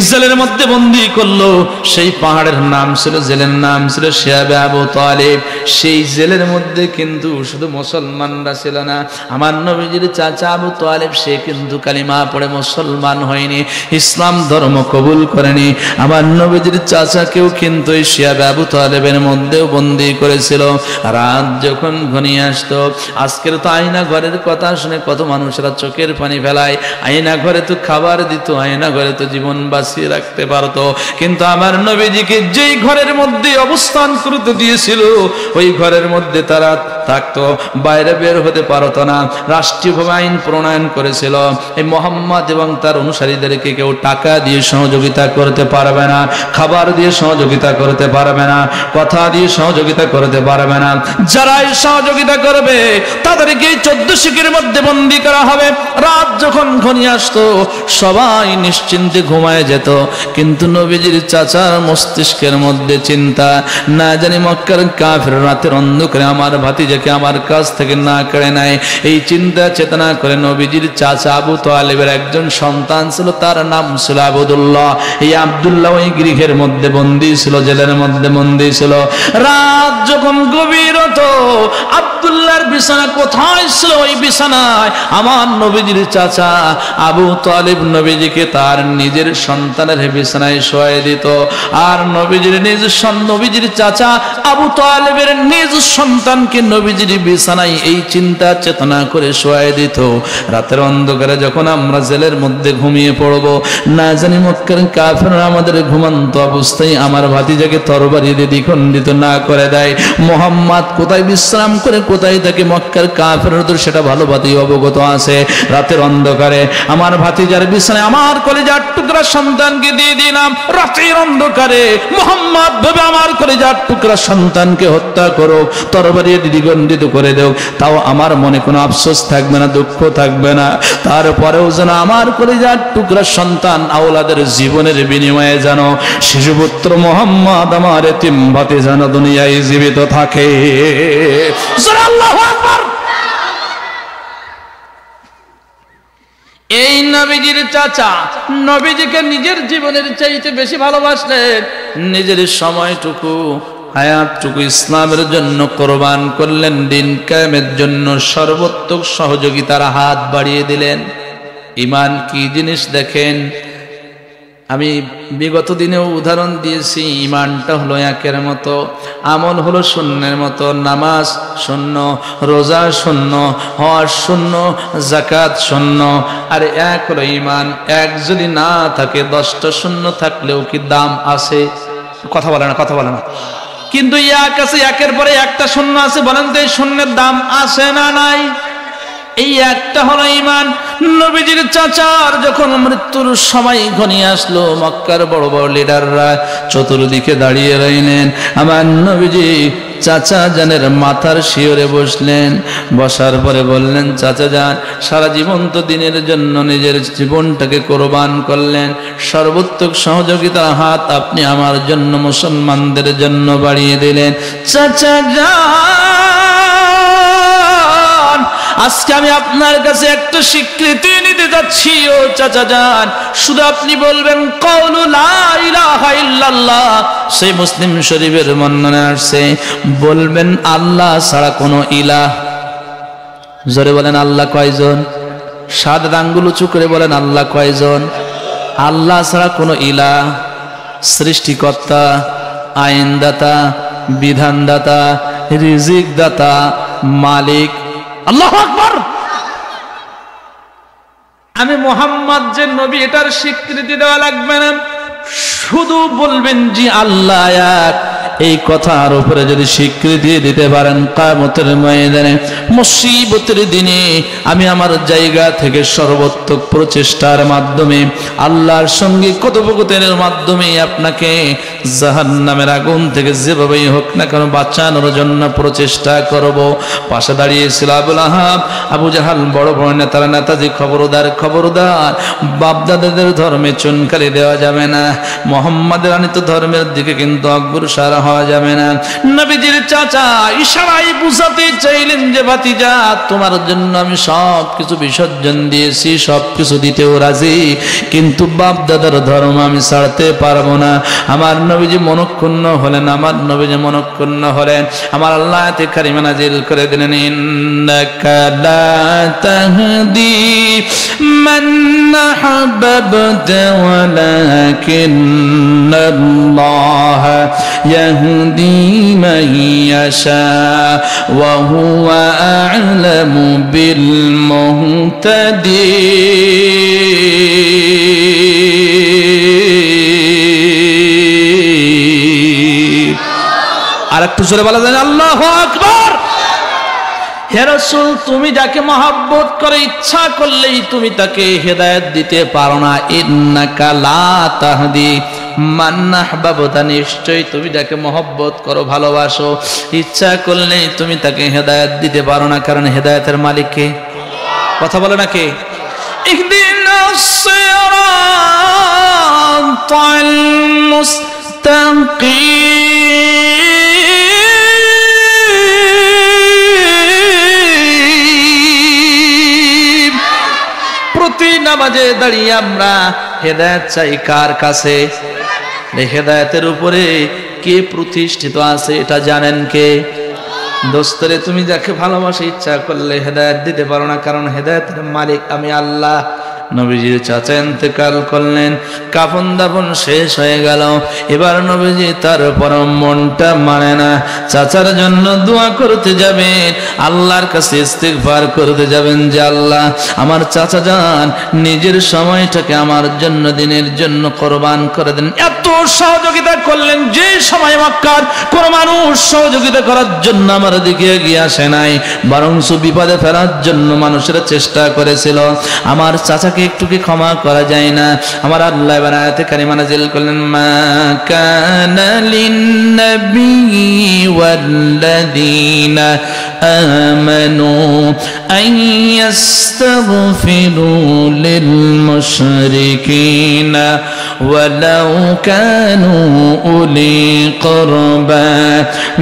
জেলের মধ্যে বন্দী করলো। সেই পাহাড়ের নাম ছিল, জেলের নাম ছিল শিয়াবে আবু তালিব। সেই জেলের মধ্যে কিন্তু শুধু মুসলমানরা ছিল না, আমার নবীজির চাচা আবু তালিব সে কিন্তু কালিমা পড়ে মুসলমান হয়নি, ইসলাম ধর্ম কবুল করেনি। আমার নবীজির চাচাকে কিন্তু শিয়াবে আবু তালেবের মধ্যেও বন্দী করেছিল। রাত যখন ঘনিয়ে আসতো, আজকের তো আয়না ঘরের কথা শুনে কত মানুষেরা চোখের পানি ফেলায়। আয়না ঘরে তো খাবার দিত, আয়না ঘরে তো জীবন বাঁচিয়ে রাখতে পারতো, কিন্তু আমার নবীজিকে যেই ঘরের মধ্যে অবস্থান করতে দিয়েছিল ওই ঘরের মধ্যে তারা থাকতো, বাইরে বের হতে পারতো না। রাষ্ট্রীয়ভাবে আইন প্রণয়ন করেছিল, এই মোহাম্মদ এবং তার অনুসারীদেরকে কেউ টাকা দিয়ে সহযোগিতা করতে পারবে না, খাবার দিয়ে সহযোগিতা করতে পারবে না, কথা দিয়ে সহযোগিতা করতে পারবে না। যারাই সহযোগিতা করবে তাদেরকে 14 শিকের মধ্যে বন্দী করা হবে। রাত যখন ঘনিয়ে আসতো সবাই নিশ্চিন্তে ঘুমায় যেত, কিন্তু নবীজির চাচার মস্তিষ্কের মধ্যে চিন্তা, না জানি মক্কার কাফের রাতের অন্ধকারে আমার ভাতিজাকে আমার কাছ থেকে না কেড়ে নেয়। এই চিন্তা চেতনা করে নবীজির চাচা আবু তালেবের একজন সন্তান ছিল, তার নাম ছিল আবদুল্লাহ। এই আব্দুল্লাহ ওই গৃহের মধ্যে বন্দী ছিল, জেলের মধ্যে বন্দী ছিল। রাত যখন গভীর হতো, আব্দুল্লাহর বিছানা কোথায় ছিল? ওই বিছানায় আমার নবীজির চাচা আবু তালেব নবীজিকে তার নিজের সন্তানের বিছানায় শোয়াই দিত। আর নবীজির চাচা আবু তালেবের নিজ সন্তানকে নবীজির বিছানায় এই চিন্তা চেতনা করে শোয়াই দিত। রাতের অন্ধকারে যখন আমরা জেলের মধ্যে ঘুমিয়ে পড়ব, না জানি মক্কার কাফেররা আমাদের ঘুমন্ত অবস্থায় আমার ভাতিজাকে তরবারি দিয়ে দ্বিখণ্ডিত না করে দেয়। মুহাম্মদ কোথায় বিশ্রাম করে কোথায় থাকে মক্কার কাফেররা তো সেটা ভালোভাবেই অবগত আছে। রাতের অন্ধকারে আমার ভাতিজার বিছানায় আমার কলিজার টুকরা সন্তানকে দিয়ে দিলাম। রাতের অন্ধকারে মুহাম্মদ ভেবে আমার কলিজার টুকরা সন্তানকে হত্যা করো, তরবারি দিয়ে দ্বিখণ্ডিত করে দেও, তাও আমার মনে কোনো আফসোস থাকবে না, দুঃখ থাকবে না। তারপরেও যেন আমার কলিজার টুকরা সন্তান আওলাদের জীবনের বিনিময়ে যেন শিশুপুত্র মুহাম্মদ আমার এতিম ভাতিজা দুনিয়ায় জীবিত থাকে। আল্লাহু আকবার। এই নবীজির চাচা নবীজিকে নিজের জীবনের চাইতে বেশি ভালোবাসলেন। নিজের সময়টুকু হায়াতটুকু ইসলামের জন্য কোরবান করলেন, দিন কায়েমের জন্য সর্বোত্তম সহযোগিতার হাত বাড়িয়ে দিলেন। ঈমান কি জিনিস দেখেন, আমি বিগত দিনেও উদাহরণ দিয়েছি। ঈমানটা হলো একের মতো, আমল হলো শূন্যের মতো। নামাজ শূন্য, রোজা শূন্য, হজ শূন্য, যাকাত শূন্য। আর এক হলো ঈমান। এক যদি না থাকে, 10টা শূন্য থাকলেও কি দাম আছে? কথা বলে না, কথা বলে না। কিন্তু এক আছে, একের পরে একটা শূন্য আছে। বলেন তো এই শূন্যের দাম আছে না নাই? এই একটা হলো ঈমান। নবীজির চাচার যখন মৃত্যুর সময় ঘনিয়ে আসলো, মক্কার বড় বড় লিডাররা চতুর্দিকে দাঁড়িয়ে রইলেন। আমার নবীজি চাচা জানের মাথার শিওরে বসলেন। বসার পরে বললেন, চাচা যান, সারা জীবন তো দিনের জন্য নিজের জীবনটাকে কোরবান করলেন, সর্বোত্তম সহযোগিতার হাত আপনি আমার জন্য, মুসলমানদের জন্য বাড়িয়ে দিলেন। চাচা যান, আজকে আমি আপনার কাছে একটা স্বীকৃতি নিতে যাচ্ছি। ও চাচা যান, শুধু আপনি বলবেন কওলু লা ইলাহা ইল্লাল্লাহ। সেই মুসলিম শরীফের বর্ণনা আসছে, বলবেন আল্লাহ ছাড়া কোনো ইলাহ। জোরে বলেন আল্লাহ কয়জন? 7 আঙ্গুল উঁচু করে বলেন আল্লাহ কয়জন? আল্লাহ ছাড়া কোনো ইলাহ, সৃষ্টিকর্তা, আইনদাতা, বিধানদাতা, রিজিক দাতা, মালিক। আল্লাহু আকবার। আমি মুহাম্মদ যে নবী, এটার স্বীকৃতি দেওয়া লাগবে না, শুধু বলবেন জি আল্লাহ এক। এই কথার উপরে যদি স্বীকৃতি দিতে পারেন, কিয়ামতের ময়দানে, মুসিবতের দিনে আমি আমার জায়গা থেকে সর্বোত্তম প্রচেষ্টার মাধ্যমে, আল্লাহর সঙ্গে কথোপকথনের মাধ্যমে আপনাকে জাহান্নামের আগুন থেকে যেভাবেই হোক না কেন বাঁচানোর জন্য প্রচেষ্টা করব। পাশে দাঁড়িয়েছিল আবু লাহাব, আবু জাহাল, বড় বড় নেতারা, নেতাজি, খবরদার খবরদার, বাপদাদাদের ধর্মে চুনকালি দেওয়া যাবে না, মুহাম্মাদের আনিত ধর্মের দিকে কিন্তু অগ্রসর হওয়া যাবে না। নবীজির চাচা ইশারায় বুঝাতে চাইলেন যে ভাতিজা, তোমার জন্য আমি সব কিছু বিসর্জন দিয়েছি, সব কিছু দিতেও রাজি, কিন্তু বাপ দাদার ধর্ম আমি ছাড়তে পারবো না। আমার নবীজি মনক্ষুণ্ণ হলেন, আমার নবীজি মনক্ষুণ্ণ হলেন। আমার আল্লাহ আয়াতে কারিমা নাজিল করে দিলেন, ইন্নাকা লা তাহদি মান আহবাবতা ওয়ালাকিন্নাল্লাহ ইয়াহদি মান ইয়াশা ওয়া হুয়া আ'লামু বিল মুহতাদিন। আর একটু জোরে বলা যায় আল্লাহু আকবার। হে রাসূল, তুমি যাকে মহব্বত করে ইচ্ছা করলেই তুমি তাকে হেদায়েত দিতে পারো না। ইন্নাকা লা তাহদি মান আহবাবতা, নিশ্চয়ই তুমি যাকে মহব্বত করো, ভালোবাসো, ইচ্ছা করলেই তুমি তাকে হেদায়েত দিতে পারো না, কারণ হেদায়েতের মালিক কে? কথা বলে না কে? ইহদিনাস সিরাতাল মুস্তাকিম। প্রতি নামাজে দাঁড়িয়ে আমরা হেদায়েত চাই কার কাছে? হেদায়েতের উপরে কে প্রতিষ্ঠিত আছে এটা জানেন কে? দোস্তরে, তুমি যাকে ভালোবাসে ইচ্ছা করলে হেদায়েত দিতে পারো না, কারণ হেদায়েতের মালিক আমি আল্লাহ। নবীজির চাচা ইন্তেকাল করলেন, কাফন দাফন শেষ হয়ে গেল। এবার নবীজি তারপর মনটা মানে না, চাচার জন্য দোয়া করতে যাবেন, আল্লাহর কাছে ইস্তিগফার করতে যাবেন যে আল্লাহ, আমার চাচা যান নিজের সময়টাকে আমার জন্য, দিনের জন্য কোরবান করে দেন। এত সহযোগিতা করলেন, যে সময় মক্কার কোন মানুষ সহযোগিতা করার জন্য আমার দিকে এগিয়ে আসে নাই, বরং বিপদে ফেরার জন্য মানুষেরা চেষ্টা করেছিল। আমার চাচাকে একটু কি ক্ষমা করা যায় না? আমার আল্লাহ এবার আয়াতে কারিমা নাযিল করলেন, মা কানা লিন-নাবিয়্যি ওয়াল-লাযীনা আমানু আন ইস্তাগফিরু লিল-মুশরিকিনা ওয়ালাউ কানু উলি কুরবা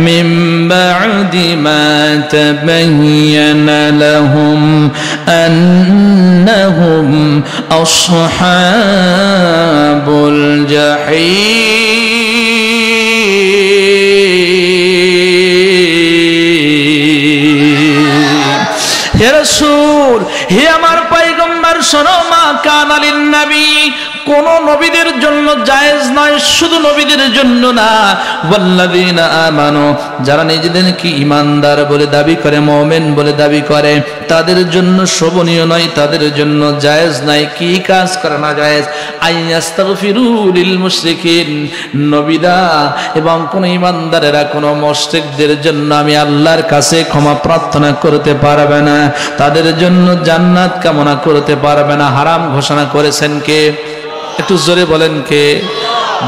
মিন বা'দি মা তাবায়্যানা লাহুম আন্নাহুম আসহাবুল জাহিম। হে রাসূল, হে আমার পয়গম্বর, শোনো, মা কানা লিন-নবী, কোন নবীদের জন্য জায়েজ নয়, শুধু নবীদের জন্য না, ওয়াল্লাযীনা আমানু, যারা নিজেদেরকে ঈমানদার বলে দাবি করে, মুমিন বলে দাবি করে, তাদের জন্য শোভনীয় নয়, তাদের জন্য জায়েজ নাই। কি কাজ করা না জায়েজ? আইয়াস্তাগফিরু লিল মুশরিকিন, নবীরা এবং কোন ঈমানদারেরা কোন মুশরিকদের জন্য আমি আল্লাহর কাছে ক্ষমা প্রার্থনা করতে পারবে না, তাদের জন্য জান্নাত কামনা করতে পারবে না। হারাম ঘোষণা করেছেন কে? একটু জোরে বলেন কে?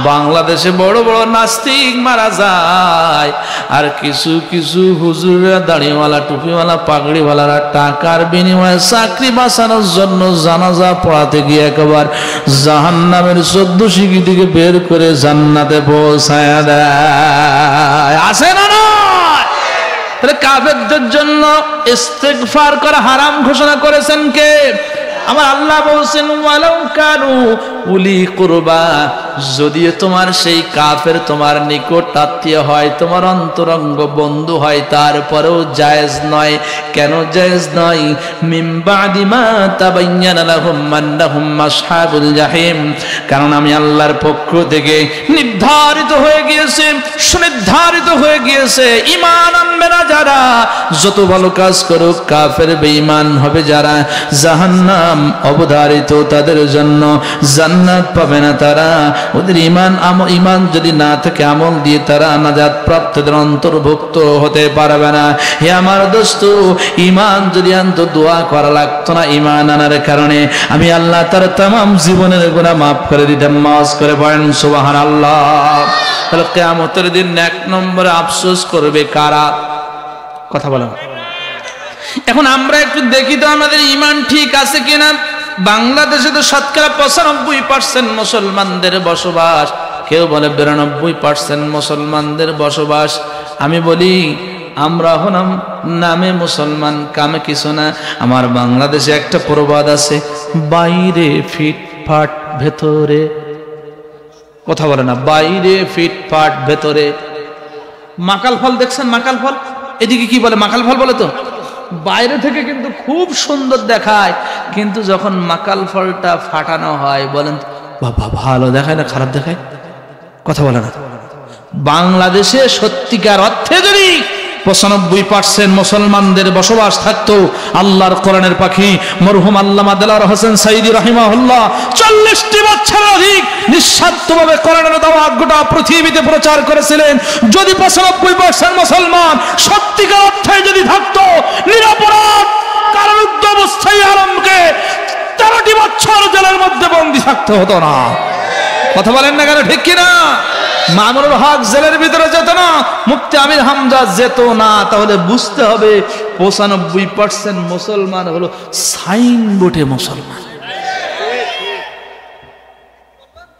বাংলাদেশে বড় বড় নাস্তিক মারা যায়, আর কিছু কিছু হুজুররা, দাড়িওয়ালা, টুপিওয়ালা, পাগড়িওয়ালারা টাকার বিনিময়ে চাকরি বাঁচানোর জন্য জানাজা পড়াতে গিয়ে একবার জাহান্নামের 14 সিঁড়ি থেকে বের করে জান্নাতে পৌঁছায়া দেয়। আছে না নয়? তাহলে কাফেরদের জন্য ইস্তিগফার করা হারাম ঘোষণা করেছেন কে? আমার আল্লাহ বলছেন, ওয়ালাউ কানু উলি কুরবা, যদিও তোমার সেই কাফের তোমার নিকট আত্মীয় হয়, তোমার অন্তরঙ্গ বন্ধু হয়, তারপরেও জায়েজ নয়। কেন জায়েজ নয়? মিন বা'দি মা তাবায়্যানা লাহুম আন্নাহুম আসহাবুল জাহিম, কারণ আমি আল্লাহর পক্ষ থেকে নির্ধারিত হয়ে গিয়েছে, সুনির্ধারিত হয়ে গিয়েছে, ঈমান আনবে না যারা, যত ভালো কাজ করুক, কাফের বেঈমান হবে যারা, জাহান্নাম অবধারিত তাদের জন্য, জান্নাত পাবে না তারা। ওদের ঈমান যদি না থাকে, আমল দিয়ে তারা নাজাত প্রাপ্তদের অন্তর্ভুক্ত হতে পারবে না। হে আমার দোস্ত, ঈমান যদি আনতো, দোয়া করা লাগতো না। ঈমান আনার কারণে আমি আল্লাহ তার तमाम জীবনের গুনাহ মাফ করে দিতাম। মাফ করে পড়েন সুবহানাল্লাহ। তাহলে কিয়ামতের দিন এক নম্বরে আফসোস করবে কারা? কথা বলেন। এখন আমরা একটু দেখি তো আমাদের ঈমান ঠিক আছে কিনা। বাংলাদেশে তো শতকরা 95% মুসলমানদের বসবাস, কেউ বলে 92% মুসলমানদের বসবাস। আমি বলি, আমরা হলাম নামে মুসলমান, কামে কিছু না। আমার বাংলাদেশে একটা প্রবাদ আছে, বাইরে ফিটফাট ভেতরে, কথা বলে না, বাইরে ফিটফাট ভেতরে। মাকাল ফল দেখছেন? মাকাল ফল এদিকে কি বলে? মাকাল ফল বলে তো। বাইরে থেকে কিন্তু খুব সুন্দর দেখায়, কিন্তু যখন মাকাল ফলটা ফাটানো হয়, বলেন বাবা ভালো দেখায় না খারাপ দেখায়? কথা বলে না। বাংলাদেশে সত্যিকার অর্থে যদি 95% মুসলমানদের বসবাস থাকতো আল্লাহর কোরআনের পাখি মরহুম আল্লামা দেলাওয়ার হোসেন সাইদি রাহিমাহুল্লাহ 40টি বছরের অধিক নিঃস্বার্থভাবে কোরআনের দাওয়াত গোটা পৃথিবীতে প্রচার করেছিলেন। যদি 95% মুসলমান সত্যিকার অর্থে যদি থাকতো, নিরপরাধ কারারুদ্ধ অবস্থায় আলমকে 13টি বছর জেলের মধ্যে বন্দী থাকতে হতো না। কথা বলেন না কেন, ঠিক কিনা? মামুনুল হক জেলের ভিতরে যেত না, মুফতি আমির হামজা যেত না। তাহলে বুঝতে হবে 95% মুসলমান হলো সাইনবোর্ডে মুসলমান।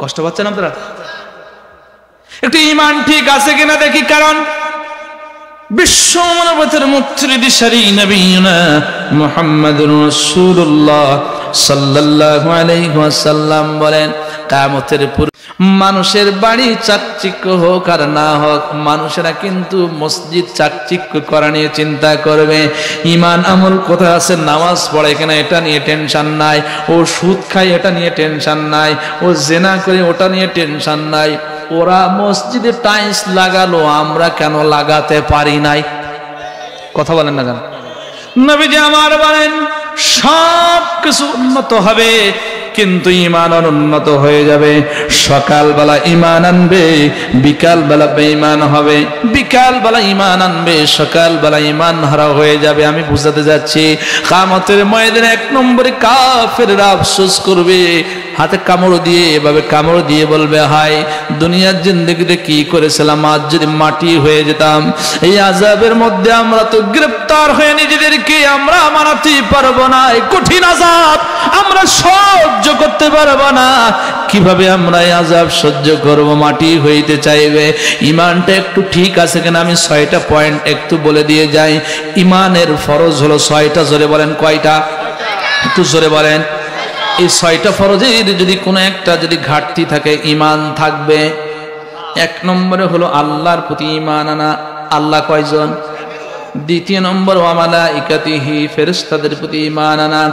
কষ্ট পাচ্ছেন আপনারা? একটু ঈমান ঠিক আছে কিনা দেখি। কারণ বিশ্ব মানবতার মুক্তির দিশারি নবিয়ুনা মুহাম্মাদুর রাসূলুল্লাহ সাল্লাল্লাহু আলাইহি ওয়াসাল্লাম বলেন, কিয়ামতের পূর্বে মানুষের বাড়ি চাকচিক্য হোক আর না হোক, মানুষেরা কিন্তু মসজিদ চাকচিক্য করা নিয়ে চিন্তা করবে। ঈমান আমল কোথায় আছে, নামাজ পড়ে কিনা এটা নিয়ে টেনশন নাই, ও সুদ খায় এটা নিয়ে টেনশন নাই, ও জেনা করে ওটা নিয়ে টেনশন নাই। ওরা মসজিদে টাইলস লাগালো, আমরা কেন লাগাতে পারি নাই? কথা বলেন না কেন? নবীজি আমার বলেন সব কিছু উন্নত হবে কিন্তু ঈমান অনুন্নত হয়ে যাবে। সকালবেলা ঈমান আনবে, বিকালবেলা বেঈমান হবে, বিকালবেলা ঈমান আনবে, সকালবেলা ঈমান হারা হয়ে যাবে। আমি বুঝাতে যাচ্ছি, কিয়ামতের ময়দানে 1 নম্বরে কাফেররা আফসোস করবে, হাতে কামড় দিয়ে, এভাবে কামড় দিয়ে বলবে, হায় দুনিয়ার জিন্দেগিতে কি করেছিলাম, আজ যদি মাটি হয়ে যেতাম। এই আযাবের মধ্যে আমরা তো গ্রেফতার হয়ে নিজেদেরকে আমরা মানাতে পারবো না। এই কঠিন আযাব আমরা সহ্য করতে পারবো না। কিভাবে আমরা এই আযাব সহ্য করব? মাটি হইতে চাইবে। ঈমানটা একটু ঠিক আছে কিনা আমি 6টা পয়েন্ট একটু বলে দিয়ে যাই। ঈমানের ফরজ হলো 6টা। জোরে বলেন কয়টা? একটু জোরে বলেন। এই 6টা ফরজের যদি কোনো একটা যদি ঘাটতি থাকে, ঈমান থাকবে। 1 নম্বরে হলো আল্লাহর প্রতি ঈমান আনা। আল্লাহ কয়জন? 2 নম্বর ওয়া মালাইকাতিহি, ফেরেশতাদের প্রতি ঈমান আনা।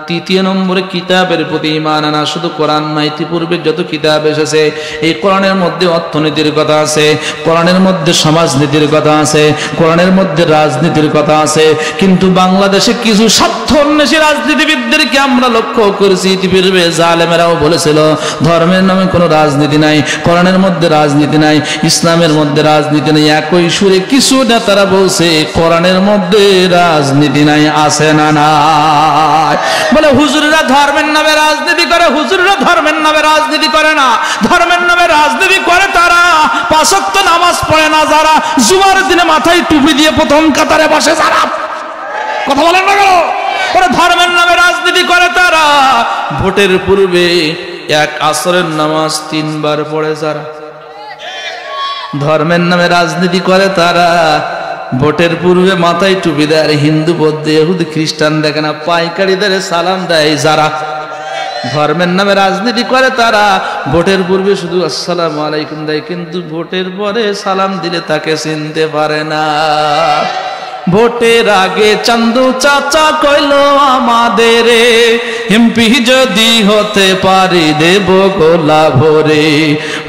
3 নম্বরে কিতাবের প্রতি ঈমান আনা। শুধু কোরআন নয়, ইতিপূর্বে যত কিতাব এসেছে, এই কোরআনের মধ্যে অর্থনীতির কথা আছে, কোরআনের মধ্যে সমাজনীতির কথা আছে, কোরআনের মধ্যে রাজনীতির কথা আছে। কিন্তু বাংলাদেশে কিছু স্বার্থান্বেষী রাজনীতিবিদদেরকে আমরা লক্ষ্য করেছি, ইতিপূর্বে জালেমেরাও বলেছিল ধর্মের নামে কোনো রাজনীতি নাই, কোরআনের মধ্যে রাজনীতি নাই, ইসলামের মধ্যে রাজনীতি নাই। একই সুরে কিছু নেতারা বলছে কোরআনের মধ্যে রাজনীতি নাই, আছে না নাই? বলে হুজুররা ধর্মের নামে রাজনীতি করে। হুজুররা ধর্মের নামে রাজনীতি করে না। ধর্মের নামে রাজনীতি করে তারা 5 ওয়াক্ত নামাজ পড়ে না যারা, জুমার দিনে মাথায় টুপি দিয়ে প্রথম কাতারে বসে যারা। কথা বলেন না কেন? ওরা ধর্মের নামে রাজনীতি করে তারা, ভোটের পূর্বে 1 আসরের নামাজ 3 বার পড়ে যারা। ধর্মের নামে রাজনীতি করে তারা, ভোটের পূর্বে মাথায় টুপি দেয়। আর হিন্দু বৌদ্ধ ইহুদি খ্রিস্টান দেখে না, পাইকারিদের সালাম দেয় যারা। ধর্মের নামে রাজনীতি করে তারা, ভোটের পূর্বে শুধু আসসালামু আলাইকুম দেয়, কিন্তু ভোটের পরে সালাম দিলে তাকে চিনতে পারে না। ভোটের আগে চান্দু চাচা কইলো আমাদের, এমপি যদি হতে পারি দেব গোলা ভরে।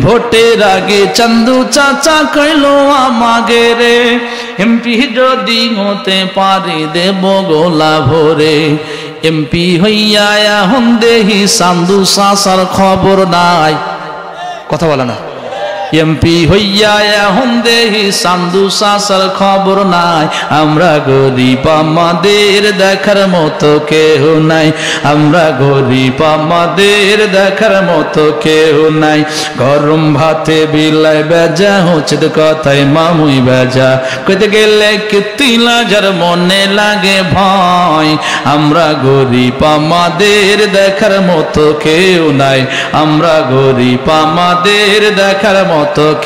ভোটের আগে চান্দু চাচা কইলো আমাদের, এমপি যদি হতে পারি দেব গোলা ভরে। এমপি হইয়া এখন দেহি চান্দু চাচার খবর নাই। কথা বলে না? এমপি হইয়া এখন দেহি চান্দু চাচার খবর নাই। আমরা গরিব, আমাদের দেখার মতো কেউ নাই। আমরা গরিব, আমাদের দেখার মতো কেউ নাই। গরম ভাতে বিলাই বেজা, হচ্ছে কথায় মামুই বেজা, কইতে গেলে কীর্তিলা যার মনে লাগে ভয়। আমরা গরিব, আমাদের দেখার মতো কেউ নাই। আমরা গরিব, আমাদের দেখার মতো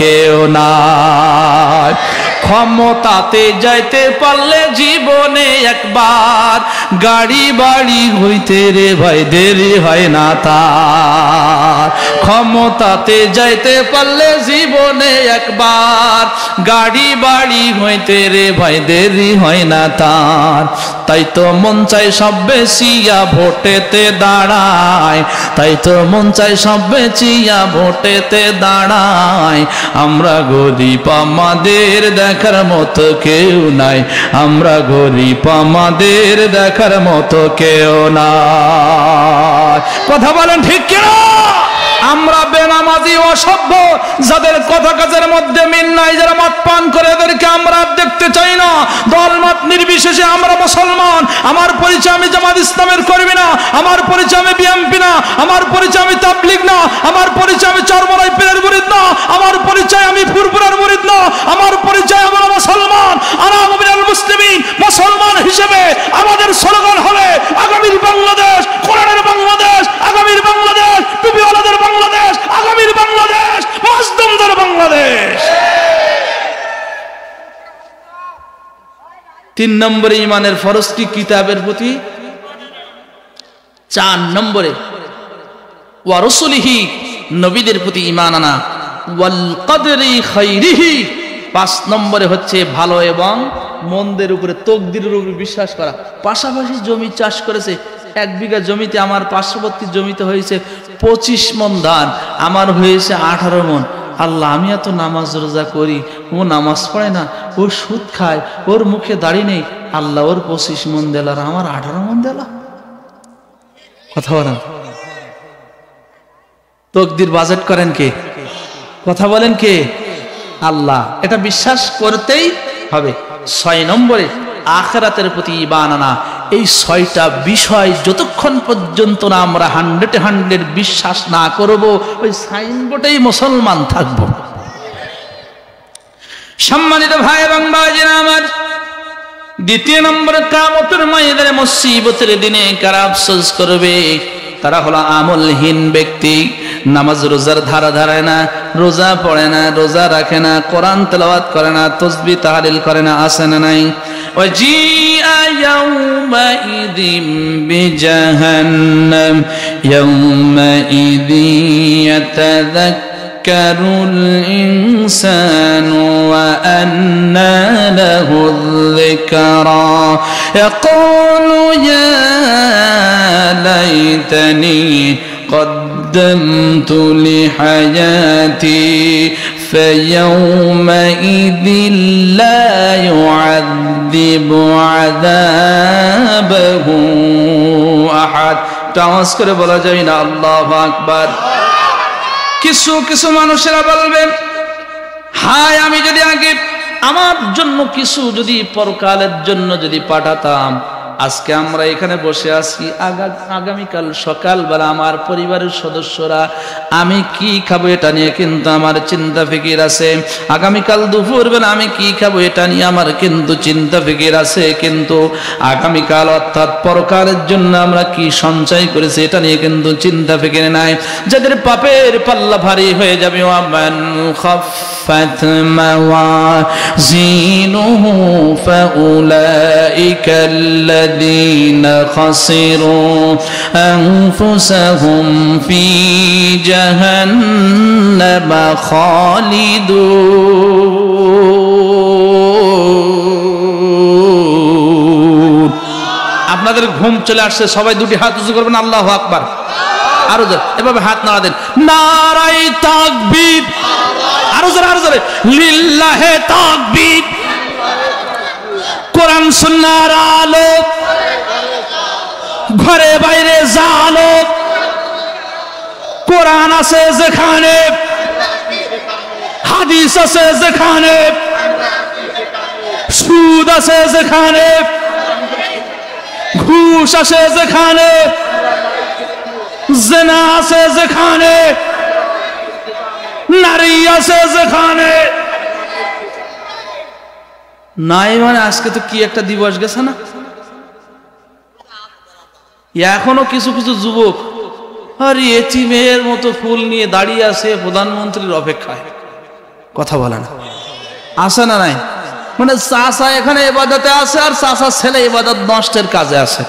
কেউ নাই। ক্ষমতাতে যাইতে পারলে জীবনে একবার, গাড়ি বাড়ি হইতে রে ভাই দেরি হয় না তার। ক্ষমতাতে যাইতে পারলে জীবনে একবার, গাড়ি বাড়ি হইতে রে ভাই দেরি হয় না তার। তাই তো মন চাই সব বেচিয়া ভোটেতে দাঁড়ায়, তাই তো মন চাই সব বেচিয়া ভোটেতে দাঁড়ায়। আমরা গরিব, আমাদের দেখার মতো কেউ নাই, আমরা গরিব আমাদের দেখার মতো কেউ নাই। কথা বলেন ঠিক কিনা? আমরা বেনামাজি অসভ্য, যাদের কথা কাজের মধ্যে মিল নাই, যারা মদ পান করে, এদেরকে আমরা দেখতে চাই না। দলমত নির্বিশেষে আমরা মুসলমান। আমার পরিচয় আমি জামাত ইসলামের কর্মী না, আমার পরিচয় আমি বিএনপি না, আমার পরিচয় আমি তাবলিগ না, আমার পরিচয় আমি চরমরাই পীরের মুরিদ না, আমার পরিচয় আমি ফুরফুরার মুরিদ না, আমার পরিচয় আমরা মুসলমান। আনা মিনাল মুসলিমিন। মুসলমান হিসেবে আমাদের স্লোগান হবে আগামীর বাংলাদেশ, কোরআনের বাংলাদেশ, আগামীর বাংলাদেশ, টুপিওয়ালাদের বাংলাদেশ, আগামীর বাংলাদেশ, মাজলুমদের বাংলাদেশ। 3 নম্বরে ঈমানের ফরজ কি? কিতাবের প্রতি। 4 নম্বরে ওয়া রাসূলিহি, নবীদের প্রতি ঈমান আনা। ওয়াল কদরি খাইরিহি, 5 নম্বরে হচ্ছে ভালো এবং মন্দের উপরে, তকদিরের উপরে বিশ্বাস করা। পাশাপাশি জমি চাষ করেছে, 1 বিঘা জমিতে আমার পার্শ্ববর্তী জমিতে হয়েছে 25 মণ ধান, আমার হয়েছে 18 মণ। আল্লাহ, আমি এত নামাজ রোজা করি, ও নামাজ পড়ে না, ও সুদ খায়, ওর মুখে দাড়ি নেই, আল্লাহ ওর 25 মণ দিল আর আমার 18 মণ দিল। কথা বলেন, তকদির বাজেট করেন কে? কথা বলেন কে? আল্লাহ। এটা বিশ্বাস করতেই হবে। 6 নম্বরে আখিরাতের প্রতি ঈমান আনা। এই 6টা বিষয় যতক্ষণ পর্যন্ত না আমরা 100% বিশ্বাস না করব, ওই সাইনবোর্ডেই মুসলমান থাকব। সম্মানিত ভাই এবং বাজিরা আমার, 2 নম্বরে কিয়ামতের ময়দানে মুসিবতের দিনে কারা আফসোস করবে? তারা হলো আমলহীন ব্যক্তি। নামাজ রোজার ধারা ধারায় না, রোজা পড়ে না, রোজা রাখে না, কোরআন তেলাওয়াত করে না, তাসবিহ তাহলিল করে না, আছে না নাই? ওয়াজিআ ইয়াউমাইযিম বিজাহান্নাম ইয়াউমাইযি ইয়াতাযাক্কারুল ইনসানু ওয়া আন্না লাহুয যিকরা ইয়াকুলু ইয়া লাইতানি قدمت لحياتي فيومئذ لا يعذب عذابه أحد। তাওয়াজ করে বলা যায় না আল্লাহু আকবার। কিছু মানুষেরা বলবেন, হায় আমি যদি আগে আমার জন্য কিছু যদি পরকালের জন্য যদি পাঠাতাম, আজকে আমরা এখানে বসে আছি, আগামীকাল সকালবেলা আমার পরিবারের সদস্যরা আমি কি খাবো এটা নিয়ে কিন্তু আমার চিন্তা ফিকির আছে, আগামীকাল দুপুরবেলা আমি কি খাবো এটা নিয়ে আমার কিন্তু চিন্তা ফিকির আছে, কিন্তু আগামীকাল অর্থাৎ পরকালের জন্য আমরা কি সঞ্চয় করেছি এটা নিয়ে কিন্তু চিন্তা ফিকির নাই। যাদের পাপের পাল্লা ভারী হয়ে যাবে, ওয়ামান খাফফাত মাওয়াজিনুহু ফাউলাইকা الذين خسروا أنفسهم في جهنم خالدون। আপনাদের ঘুম চলে আসছে, সবাই দুটি হাত উঁচু করবেন, আল্লাহু আকবার। আরো জোরে এভাবে হাত নাড়া দেন, নারায়ে তাকবীর। আরো জোরে লিল্লাহে তাকবীর। কোরআন সুন্নাহর আলো, ঘরে বাইরে জালো, কোরআন আছে যেখানে, হাদিস আছে যেখানে, সুদ আছে যেখানে, ঘুষ আছে যেখানে, জিনা আছে যেখানে, নারী আছে যেখানে, নাই মানে আজকে তো কি একটা দিবস গেছে না? এখনো কিছু যুবক আর এতিমের মতো ফুল নিয়ে দাঁড়িয়ে আছে প্রধানমন্ত্রীর অপেক্ষায়। কথা বলে না, আসে না নাই? মানে চাচা এখানে ইবাদতে আছে আর চাচার ছেলে ইবাদত নষ্টের কাজে আছে।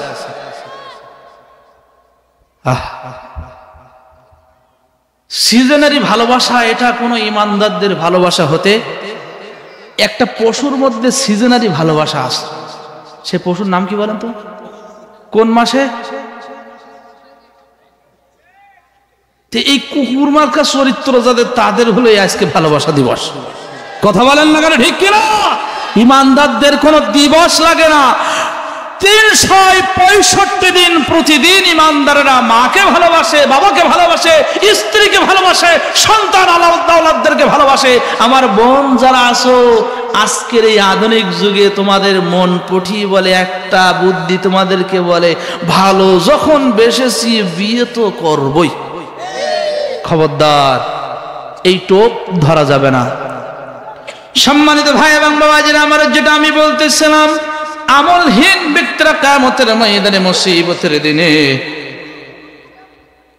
সিজনারি ভালোবাসা এটা কোনো ইমানদারদের ভালোবাসা হতে, একটা পশুর মধ্যে সিজনারি ভালোবাসা আছে। সে পশুর নাম কি বলেন তো? কোন মাসে? এই কুকুর মার্কা চরিত্র যাদের, তাদের হলো আজকে ভালোবাসা দিবস। কথা বলেন না কেন, ঠিক কিনা? ইমানদারদের কোনো দিবস লাগে না, 365 দিন প্রতিদিন ইমানদারেরা মাকে ভালোবাসে, বাবাকে ভালোবাসে, স্ত্রীকে ভালোবাসে, সন্তান আওলাদদেরকে ভালোবাসে। আমার বোন যারা আছো, আজকের এই আধুনিক যুগে তোমাদের মন পঠি বলে একটা বুদ্ধি তোমাদেরকে বলে, ভালো যখন বেসেছি বিয়ে তো করবই। খবরদার, এই টোপ ধরা যাবে না। সম্মানিত ভাই এবং বাবাজিরা আমার, যেটা আমি বলতেছিলাম, আমলহীন ব্যক্তিরা কিয়ামতের ময়দানে মুসিবতের দিনে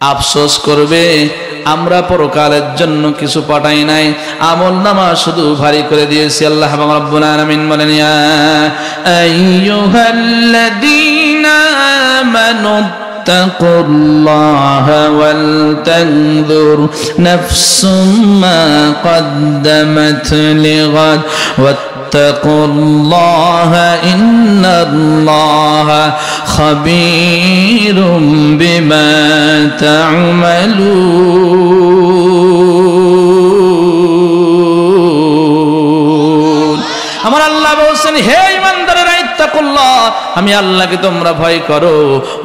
আফসোস করবে, আমরা পরকালের জন্য কিছু পাঠাই নাই, আমল নামা শুধু ভারী করে দিয়েছি। আল্লাহ রাব্বুল আলামিন বলেন, ইয়া আইয়ুহাল্লাযীনা আমানু ইত্তাকুল্লাহা ওয়াল তানজুর নাফসুম মা কদ্দামাত লিগাদ ওয়াত্তাকুল্লাহা ইন্নাল্লাহা খাবীরুম বিমা তা'মালুন। আমার আল্লাহ বলছেন, হে ইমানদারেরা, ইত্তাকুল্লাহ, আমি আল্লাহকে তোমরা ভয় করো,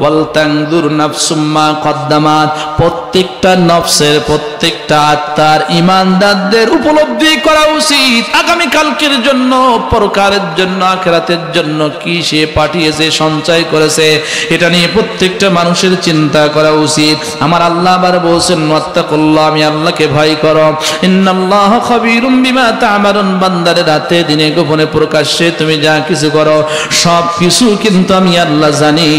ওয়াল তানজুর নাফসুম মা কদ্দামাত, প্রত্যেকটা নফসের, প্রত্যেকটা আত্মার, ইমানদারদের উপলব্ধি করা উচিত আগামী কালকের জন্য, পরকালের জন্য, আখিরাতের জন্য কি সে পাঠিয়েছে, সঞ্চয় করেছে, এটা নিয়ে প্রত্যেকটা মানুষের চিন্তা করা উচিত। আমার আল্লাহ আবার বলছেন, ওয়াত্তাকুল্লাহ, আমি আল্লাহকে ভয় করো, ইন্নাল্লাহা খাবীরুম বিমা তা'মালুন, বান্দারে রাতে দিনে গোপনে প্রকাশ্যে তুমি যা কিছু করো সব কিছু কিন্তু আমি আল্লাহ জানি।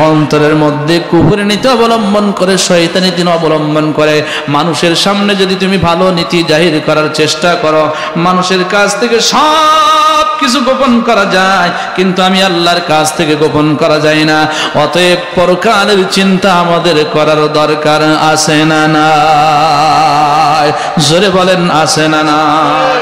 অন্তরের মধ্যে কুফরি নীতি অবলম্বন করে, শয়তানি নীতি অবলম্বন করে মানুষের সামনে যদি তুমি ভালো নীতি জাহির করার চেষ্টা করো, মানুষের কাছ থেকে সব কিছু গোপন করা যায়, কিন্তু আমি আল্লাহর কাছ থেকে গোপন করা যায় না। অতএব পরকালের চিন্তা আমাদের করার দরকার আছে না নাই? জোরে বলেন, আছে না নাই?